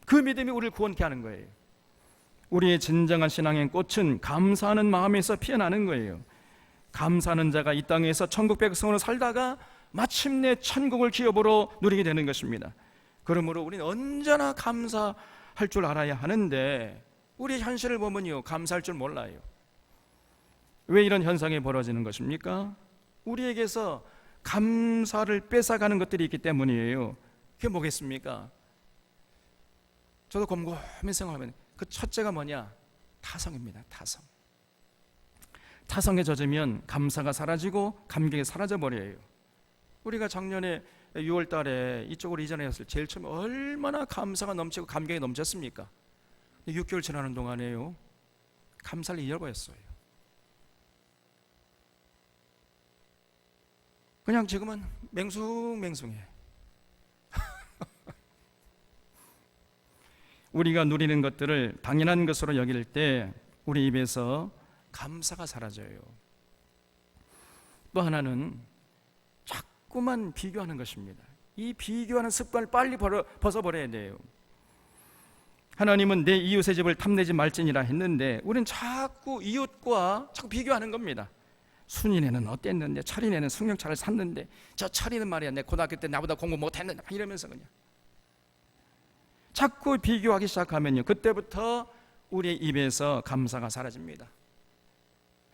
그 믿음이 우리를 구원케 하는 거예요. 우리의 진정한 신앙의 꽃은 감사하는 마음에서 피어나는 거예요. 감사하는 자가 이 땅에서 천국 백성으로 살다가 마침내 천국을 기업으로 누리게 되는 것입니다. 그러므로 우리는 언제나 감사할 줄 알아야 하는데 우리 현실을 보면요, 감사할 줄 몰라요. 왜 이런 현상이 벌어지는 것입니까? 우리에게서 감사를 뺏어가는 것들이 있기 때문이에요. 그게 뭐겠습니까? 저도 곰곰이 생각하면 그 첫째가 뭐냐? 타성입니다. 타성. 타성에 젖으면 감사가 사라지고 감격이 사라져버려요. 우리가 작년에 6월 달에 이쪽으로 이전했을 때 제일 처음에 얼마나 감사가 넘치고 감격이 넘쳤습니까? 6개월 지나는 동안에요, 감사를 잃어버렸어요. 그냥 지금은 맹숭맹숭해. 우리가 누리는 것들을 당연한 것으로 여길 때 우리 입에서 감사가 사라져요. 또 하나는 자꾸만 비교하는 것입니다. 이 비교하는 습관을 빨리 벗어버려야 돼요. 하나님은 내 이웃의 집을 탐내지 말지니라 했는데 우리는 자꾸 이웃과 자꾸 비교하는 겁니다. 순이네는 어땠는데, 철이네는 승용차를 샀는데, 저 철이는 말이야 내 고등학교 때 나보다 공부 못했는데, 이러면서 그냥 자꾸 비교하기 시작하면요, 그때부터 우리의 입에서 감사가 사라집니다.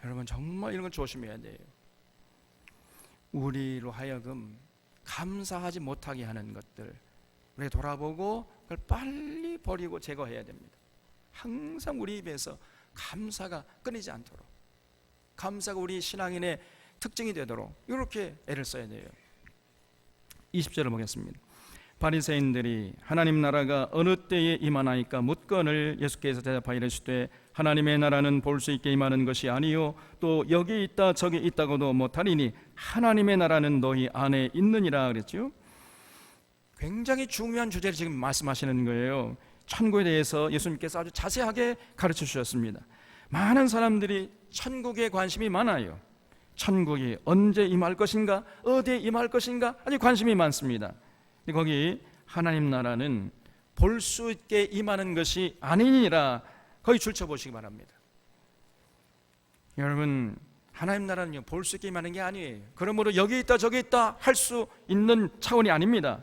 여러분 정말 이런 걸 조심해야 돼요. 우리로 하여금 감사하지 못하게 하는 것들 우리 돌아보고 그걸 빨리 버리고 제거해야 됩니다. 항상 우리 입에서 감사가 끊이지 않도록, 감사가 우리 신앙인의 특징이 되도록 이렇게 애를 써야 돼요. 20절을 보겠습니다. 바리새인들이 하나님 나라가 어느 때에 임하나이까 묻거늘 예수께서 대답하여 이르시되 하나님의 나라는 볼 수 있게 임하는 것이 아니요 또 여기 있다 저기 있다고도 못하리니 하나님의 나라는 너희 안에 있느니라 그랬죠. 굉장히 중요한 주제를 지금 말씀하시는 거예요. 천국에 대해서 예수님께서 아주 자세하게 가르쳐 주셨습니다. 많은 사람들이 천국에 관심이 많아요. 천국이 언제 임할 것인가, 어디에 임할 것인가 아주 관심이 많습니다. 거기 하나님 나라는 볼 수 있게 임하는 것이 아니니라 거기 줄쳐보시기 바랍니다. 여러분 하나님 나라는요 볼 수 있게 임하는 게 아니에요. 그러므로 여기 있다 저기 있다 할 수 있는 차원이 아닙니다.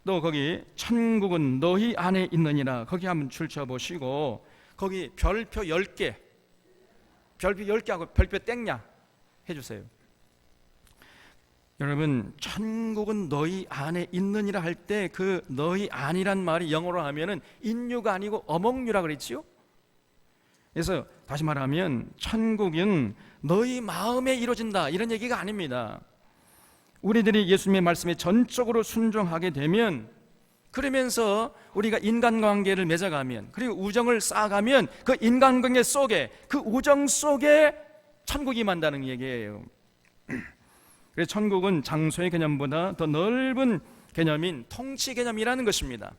또 거기 천국은 너희 안에 있느니라 거기 한번 줄쳐보시고 거기 별표 10개 별표 10개 하고 별표 땡냐 해주세요. 여러분 천국은 너희 안에 있느니라 할 때 그 너희 안이란 말이 영어로 하면은 인유가 아니고 어몽유라 그랬지요. 그래서 다시 말하면 천국은 너희 마음에 이루어진다 이런 얘기가 아닙니다. 우리들이 예수님의 말씀에 전적으로 순종하게 되면, 그러면서 우리가 인간관계를 맺어가면, 그리고 우정을 쌓아가면 그 인간관계 속에, 그 우정 속에 천국이 임한다는 얘기예요. 그래서 천국은 장소의 개념보다 더 넓은 개념인 통치 개념이라는 것입니다.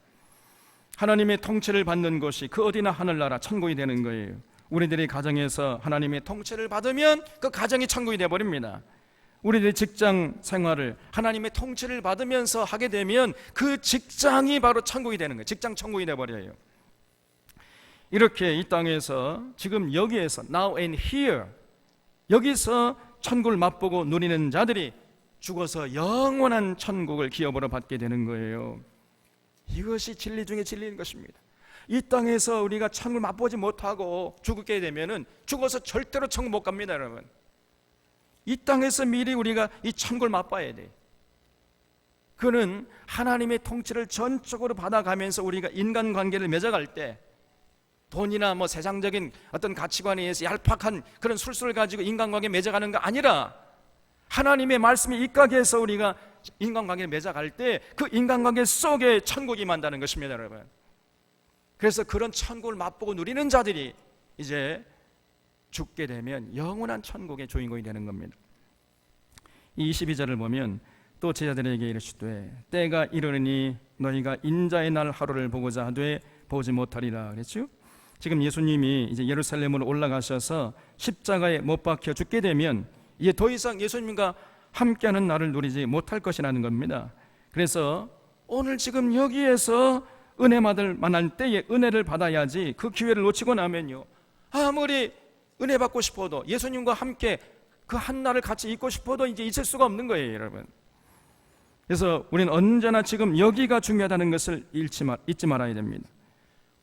하나님의 통치를 받는 곳이 그 어디나 하늘나라 천국이 되는 거예요. 우리들이 가정에서 하나님의 통치를 받으면 그 가정이 천국이 되어버립니다. 우리들의 직장 생활을 하나님의 통치를 받으면서 하게 되면 그 직장이 바로 천국이 되는 거예요. 직장 천국이 되어버려요. 이렇게 이 땅에서 지금 여기에서 now and here 여기서 천국을 맛보고 누리는 자들이 죽어서 영원한 천국을 기업으로 받게 되는 거예요. 이것이 진리 중에 진리인 것입니다. 이 땅에서 우리가 천국을 맛보지 못하고 죽게 되면은 죽어서 절대로 천국 못 갑니다, 여러분. 이 땅에서 미리 우리가 이 천국을 맛봐야 돼. 그는 하나님의 통치를 전적으로 받아가면서 우리가 인간관계를 맺어갈 때, 돈이나 뭐 세상적인 어떤 가치관에 의해서 얄팍한 그런 술수를 가지고 인간관계 맺어가는 거 아니라, 하나님의 말씀이 입각해 해서 우리가 인간관계를 맺어갈 때 그 인간관계 속에 천국이 임한다는 것입니다, 여러분. 그래서 그런 천국을 맛보고 누리는 자들이 이제 죽게 되면 영원한 천국의 주인공이 되는 겁니다. 이 22절을 보면 또 제자들에게 이르시되 때가 이르니 너희가 인자의 날 하루를 보고자 하되 보지 못하리라 그랬죠. 지금 예수님이 이제 예루살렘으로 올라가셔서 십자가에 못 박혀 죽게 되면 이제 더 이상 예수님과 함께하는 날을 누리지 못할 것이라는 겁니다. 그래서 오늘 지금 여기에서 은혜 받을 만한 때에 은혜를 받아야지, 그 기회를 놓치고 나면요 아무리 은혜 받고 싶어도 예수님과 함께 그 한 날을 같이 있고 싶어도 이제 있을 수가 없는 거예요, 여러분. 그래서 우리는 언제나 지금 여기가 중요하다는 것을 잊지 말아야 됩니다.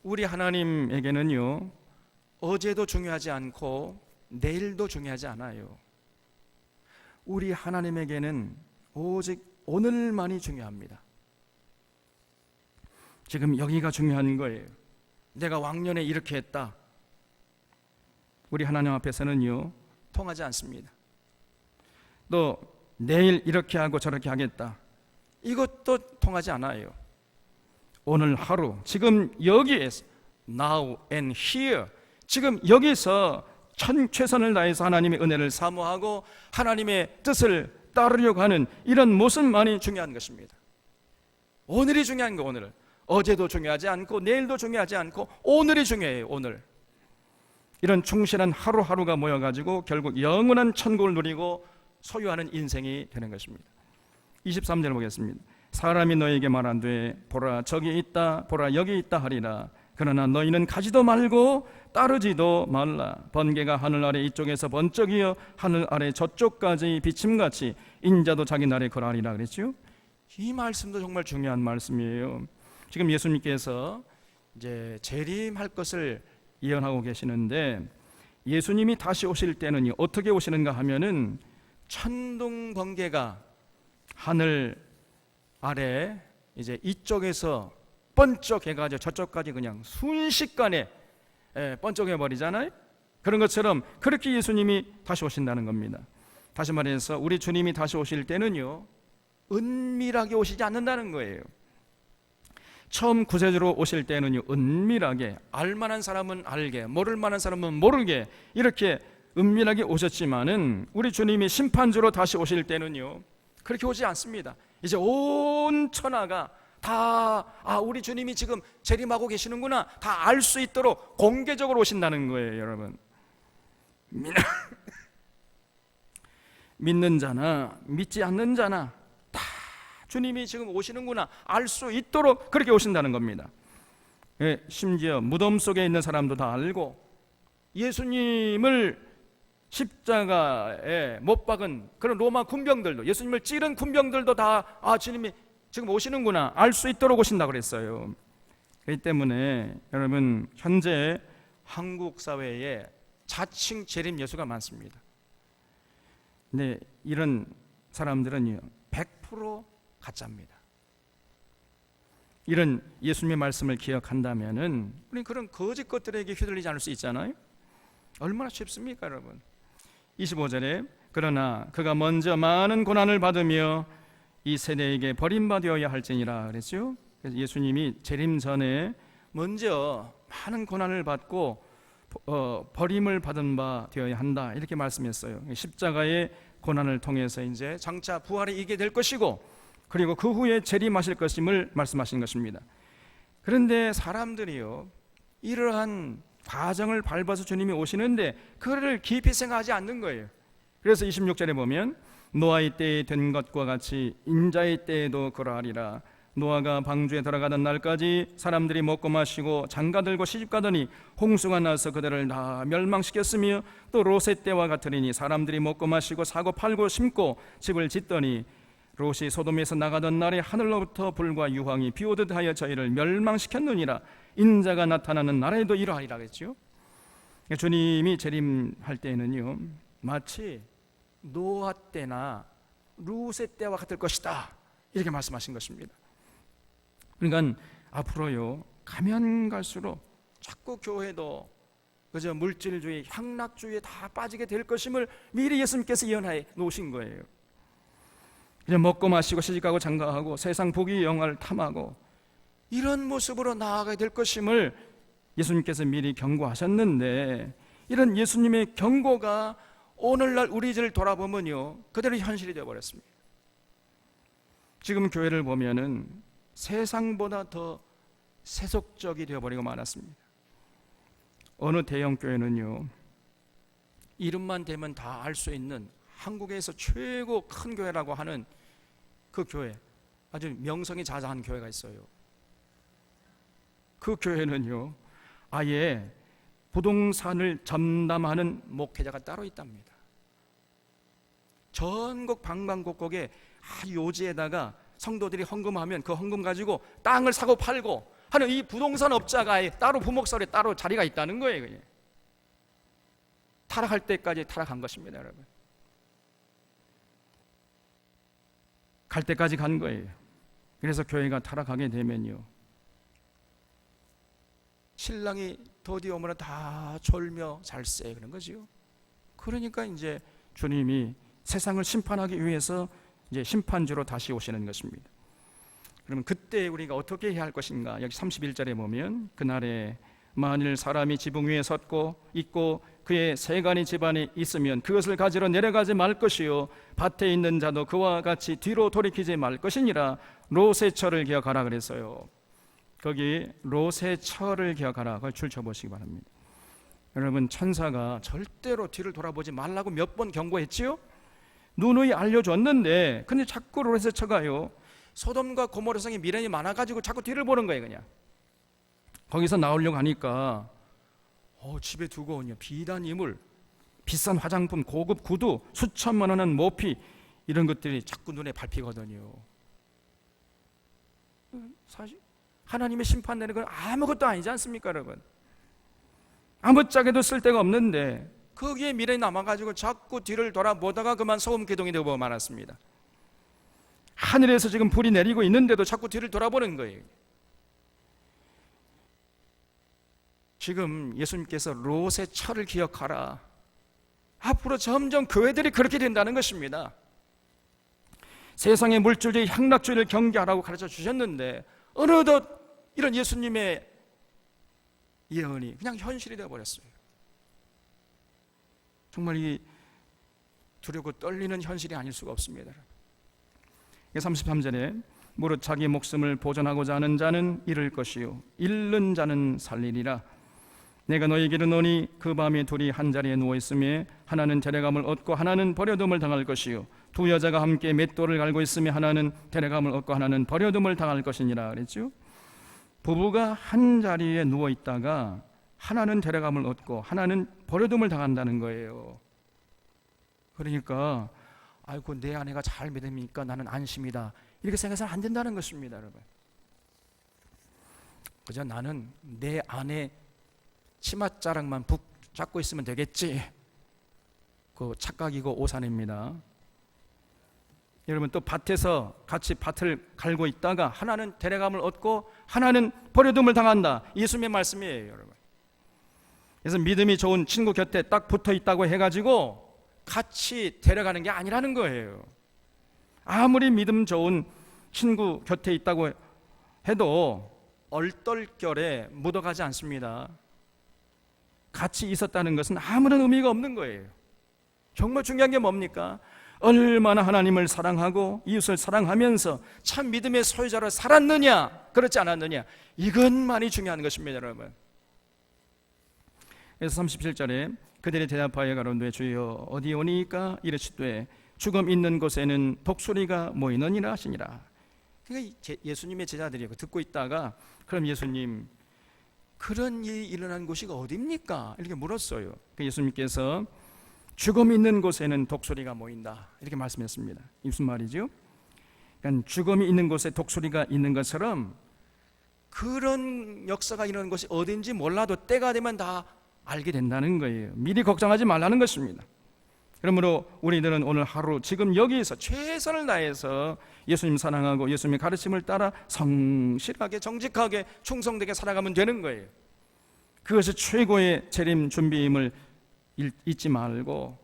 우리 하나님에게는요 어제도 중요하지 않고 내일도 중요하지 않아요. 우리 하나님에게는 오직 오늘만이 중요합니다. 지금 여기가 중요한 거예요. 내가 왕년에 이렇게 했다, 우리 하나님 앞에서는요 통하지 않습니다. 또 내일 이렇게 하고 저렇게 하겠다, 이것도 통하지 않아요. 오늘 하루, 지금 여기에서 now and here, 지금 여기서 최선을 다해서 하나님의 은혜를 사모하고 하나님의 뜻을 따르려고 하는 이런 모습만이 중요한 것입니다. 오늘이 중요한 거, 오늘. 어제도 중요하지 않고 내일도 중요하지 않고 오늘이 중요해요, 오늘. 이런 충실한 하루하루가 모여가지고 결국 영원한 천국을 누리고 소유하는 인생이 되는 것입니다. 23절 보겠습니다. 사람이 너에게 말하되 보라 저기 있다 보라 여기 있다 하리라. 그러나 너희는 가지도 말고 따르지도 말라. 번개가 하늘 아래 이쪽에서 번쩍이어 하늘 아래 저쪽까지 비침같이 인자도 자기 날에 거하리라 그랬죠. 이 말씀도 정말 중요한 말씀이에요. 지금 예수님께서 이제 재림할 것을 예언하고 계시는데 예수님이 다시 오실 때는요, 어떻게 오시는가 하면은 천둥 번개가 하늘 아래 이제 이쪽에서 번쩍해가지고 저쪽까지 그냥 순식간에 번쩍해 버리잖아요. 그런 것처럼 그렇게 예수님이 다시 오신다는 겁니다. 다시 말해서 우리 주님이 다시 오실 때는요, 은밀하게 오시지 않는다는 거예요. 처음 구세주로 오실 때는요, 은밀하게, 알만한 사람은 알게, 모를 만한 사람은 모르게 이렇게 은밀하게 오셨지만은 우리 주님이 심판주로 다시 오실 때는요, 그렇게 오지 않습니다. 이제 온 천하가 다 우리 주님이 지금 재림하고 계시는구나 다 알 수 있도록 공개적으로 오신다는 거예요. 여러분, 믿는 자나 믿지 않는 자나 다 주님이 지금 오시는구나 알 수 있도록 그렇게 오신다는 겁니다. 심지어 무덤 속에 있는 사람도 다 알고, 예수님을 십자가에 못 박은 그런 로마 군병들도, 예수님을 찌른 군병들도 다 주님이 지금 오시는구나 알 수 있도록 오신다고 그랬어요. 그렇기 때문에 여러분, 현재 한국 사회에 자칭 재림 예수가 많습니다. 근데 이런 사람들은요, 100% 가짜입니다. 이런 예수님의 말씀을 기억한다면은 우리 그런 거짓 것들에게 휘둘리지 않을 수 있잖아요. 얼마나 쉽습니까, 여러분? 25절에 그러나 그가 먼저 많은 고난을 받으며 이 세대에게 버림받아야 할지니라 그랬죠. 그래서 예수님이 재림 전에 먼저 많은 고난을 받고 버림을 받은 바 되어야 한다 이렇게 말씀했어요. 십자가의 고난을 통해서 이제 장차 부활에 이게 될 것이고, 그리고 그 후에 재림하실 것임을 말씀하신 것입니다. 그런데 사람들이요, 이러한 과정을 밟아서 주님이 오시는데 그거를 깊이 생각하지 않는 거예요. 그래서 26절에 보면 노아의 때에 된 것과 같이 인자의 때에도 그러하리라. 노아가 방주에 들어가던 날까지 사람들이 먹고 마시고 장가들고 시집가더니 홍수가 나서 그들을 다 멸망시켰으며, 또 롯의 때와 같으리니 사람들이 먹고 마시고 사고 팔고 심고 집을 짓더니 롯이 소돔에서 나가던 날에 하늘로부터 불과 유황이 비오듯 하여 저희를 멸망시켰느니라. 인자가 나타나는 날에도 이러하리라 했죠. 주님이 재림할 때에는요, 마치 노아 때나 롯의 때와 같을 것이다 이렇게 말씀하신 것입니다. 그러니까 앞으로요, 가면 갈수록 자꾸 교회도 그저 물질주의, 향락주의에 다 빠지게 될 것임을 미리 예수님께서 예언해 놓으신 거예요. 그냥 먹고 마시고 시집가고 장가하고 세상 보기 영화를 탐하고 이런 모습으로 나아가게 될 것임을 예수님께서 미리 경고하셨는데, 이런 예수님의 경고가 오늘날 우리를 돌아보면요, 그대로 현실이 되어버렸습니다. 지금 교회를 보면은 세상보다 더 세속적이 되어버리고 말았습니다. 어느 대형 교회는요, 이름만 대면 다 알 수 있는 한국에서 최고 큰 교회라고 하는 그 교회, 아주 명성이 자자한 교회가 있어요. 그 교회는요, 아예 부동산을 전담하는 목회자가 따로 있답니다. 전국 방방곡곡에 요지에다가 성도들이 헌금하면 그 헌금 가지고 땅을 사고 팔고 하는 이 부동산 업자가 따로 부목설에 따로 자리가 있다는 거예요. 그냥. 타락할 때까지 타락한 것입니다, 여러분. 갈 때까지 간 거예요. 그래서 교회가 타락하게 되면요, 신랑이 더디 오면 다 졸며 잘세 그런 거지요. 그러니까 이제 주님이 세상을 심판하기 위해서 이제 심판주로 다시 오시는 것입니다. 그러면 그때 우리가 어떻게 해야 할 것인가? 여기 31절에 보면 그날에 만일 사람이 지붕 위에 섰고 있고 그의 세간이 집안에 있으면 그것을 가지러 내려가지 말 것이요 밭에 있는 자도 그와 같이 뒤로 돌이키지 말 것이니라. 롯의 처를 기억하라 그랬어요. 거기 롯의 처를 기억하라, 그걸 줄쳐보시기 바랍니다. 여러분, 천사가 절대로 뒤를 돌아보지 말라고 몇 번 경고했지요? 누누이 알려줬는데 근데 자꾸 롯의 처가요, 소돔과 고모라 성에 미련이 많아가지고 자꾸 뒤를 보는 거예요. 그냥 거기서 나오려고 하니까 집에 두고 오냐 비단 이물, 비싼 화장품, 고급 구두, 수천만 원은 모피, 이런 것들이 자꾸 눈에 밟히거든요. 사실 하나님의 심판 내는 건 아무것도 아니지 않습니까, 여러분? 아무짝에도 쓸데가 없는데 거기에 미련이 남아가지고 자꾸 뒤를 돌아보다가 그만 소금 기둥이 되고 말았습니다. 하늘에서 지금 불이 내리고 있는데도 자꾸 뒤를 돌아보는 거예요. 지금 예수님께서 롯의 철을 기억하라. 앞으로 점점 교회들이 그렇게 된다는 것입니다. 세상의 물질주의, 향락주의를 경계하라고 가르쳐 주셨는데 어느덧 이런 예수님의 예언이 그냥 현실이 되어버렸어요. 정말 이 두렵고 떨리는 현실이 아닐 수가 없습니다. 33절에 무릇 자기 목숨을 보존하고자 하는 자는 잃을 것이요 잃는 자는 살리리라. 내가 너희에게 이르노니 그 밤에 둘이 한 자리에 누워있으며 하나는 데려감을 얻고 하나는 버려둠을 당할 것이요 두 여자가 함께 맷돌을 갈고 있으며 하나는 데려감을 얻고 하나는 버려둠을 당할 것이니라 그랬죠. 부부가 한 자리에 누워있다가 하나는 데려감을 얻고 하나는 버려둠을 당한다는 거예요. 그러니까 아이고 내 아내가 잘 믿으니까 나는 안심이다 이렇게 생각해서는 안 된다는 것입니다. 여러분, 그저 나는 내 아내 치맛자락만 붙잡고 있으면 되겠지, 그 착각이고 오산입니다. 여러분, 또 밭에서 같이 밭을 갈고 있다가 하나는 데려감을 얻고 하나는 버려둠을 당한다, 예수님의 말씀이에요. 여러분, 그래서 믿음이 좋은 친구 곁에 딱 붙어 있다고 해가지고 같이 데려가는 게 아니라는 거예요. 아무리 믿음 좋은 친구 곁에 있다고 해도 얼떨결에 묻어가지 않습니다. 같이 있었다는 것은 아무런 의미가 없는 거예요. 정말 중요한 게 뭡니까? 얼마나 하나님을 사랑하고 이웃을 사랑하면서 참 믿음의 소유자로 살았느냐, 그렇지 않았느냐, 이것만이 중요한 것입니다. 여러분, 그래서 37절에 그들이 대답하여 가로되 주여 어디 오니까 이르시되 죽음 있는 곳에는 독수리가 모이느니라 하시니라. 그러니까 예수님의 제자들이 듣고 있다가 그럼 예수님 그런 일이 일어난 곳이 어디입니까? 이렇게 물었어요. 예수님께서 죽음 있는 곳에는 독수리가 모인다 이렇게 말씀했습니다. 무슨 말이죠? 그러니까 죽음이 있는 곳에 독수리가 있는 것처럼 그런 역사가 일어난 곳이 어딘지 몰라도 때가 되면 다 알게 된다는 거예요. 미리 걱정하지 말라는 것입니다. 그러므로 우리들은 오늘 하루 지금 여기에서 최선을 다해서 예수님 사랑하고 예수님의 가르침을 따라 성실하게 정직하게 충성되게 살아가면 되는 거예요. 그것이 최고의 재림 준비임을 잊지 말고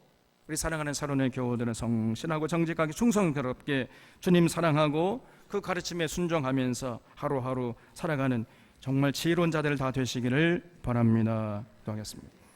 우리 사랑하는 사론의 교우들은 성실하고 정직하게 충성스럽게 주님 사랑하고 그 가르침에 순종하면서 하루하루 살아가는 정말 지혜로운 자들 다 되시기를 바랍니다. 기도하겠습니다.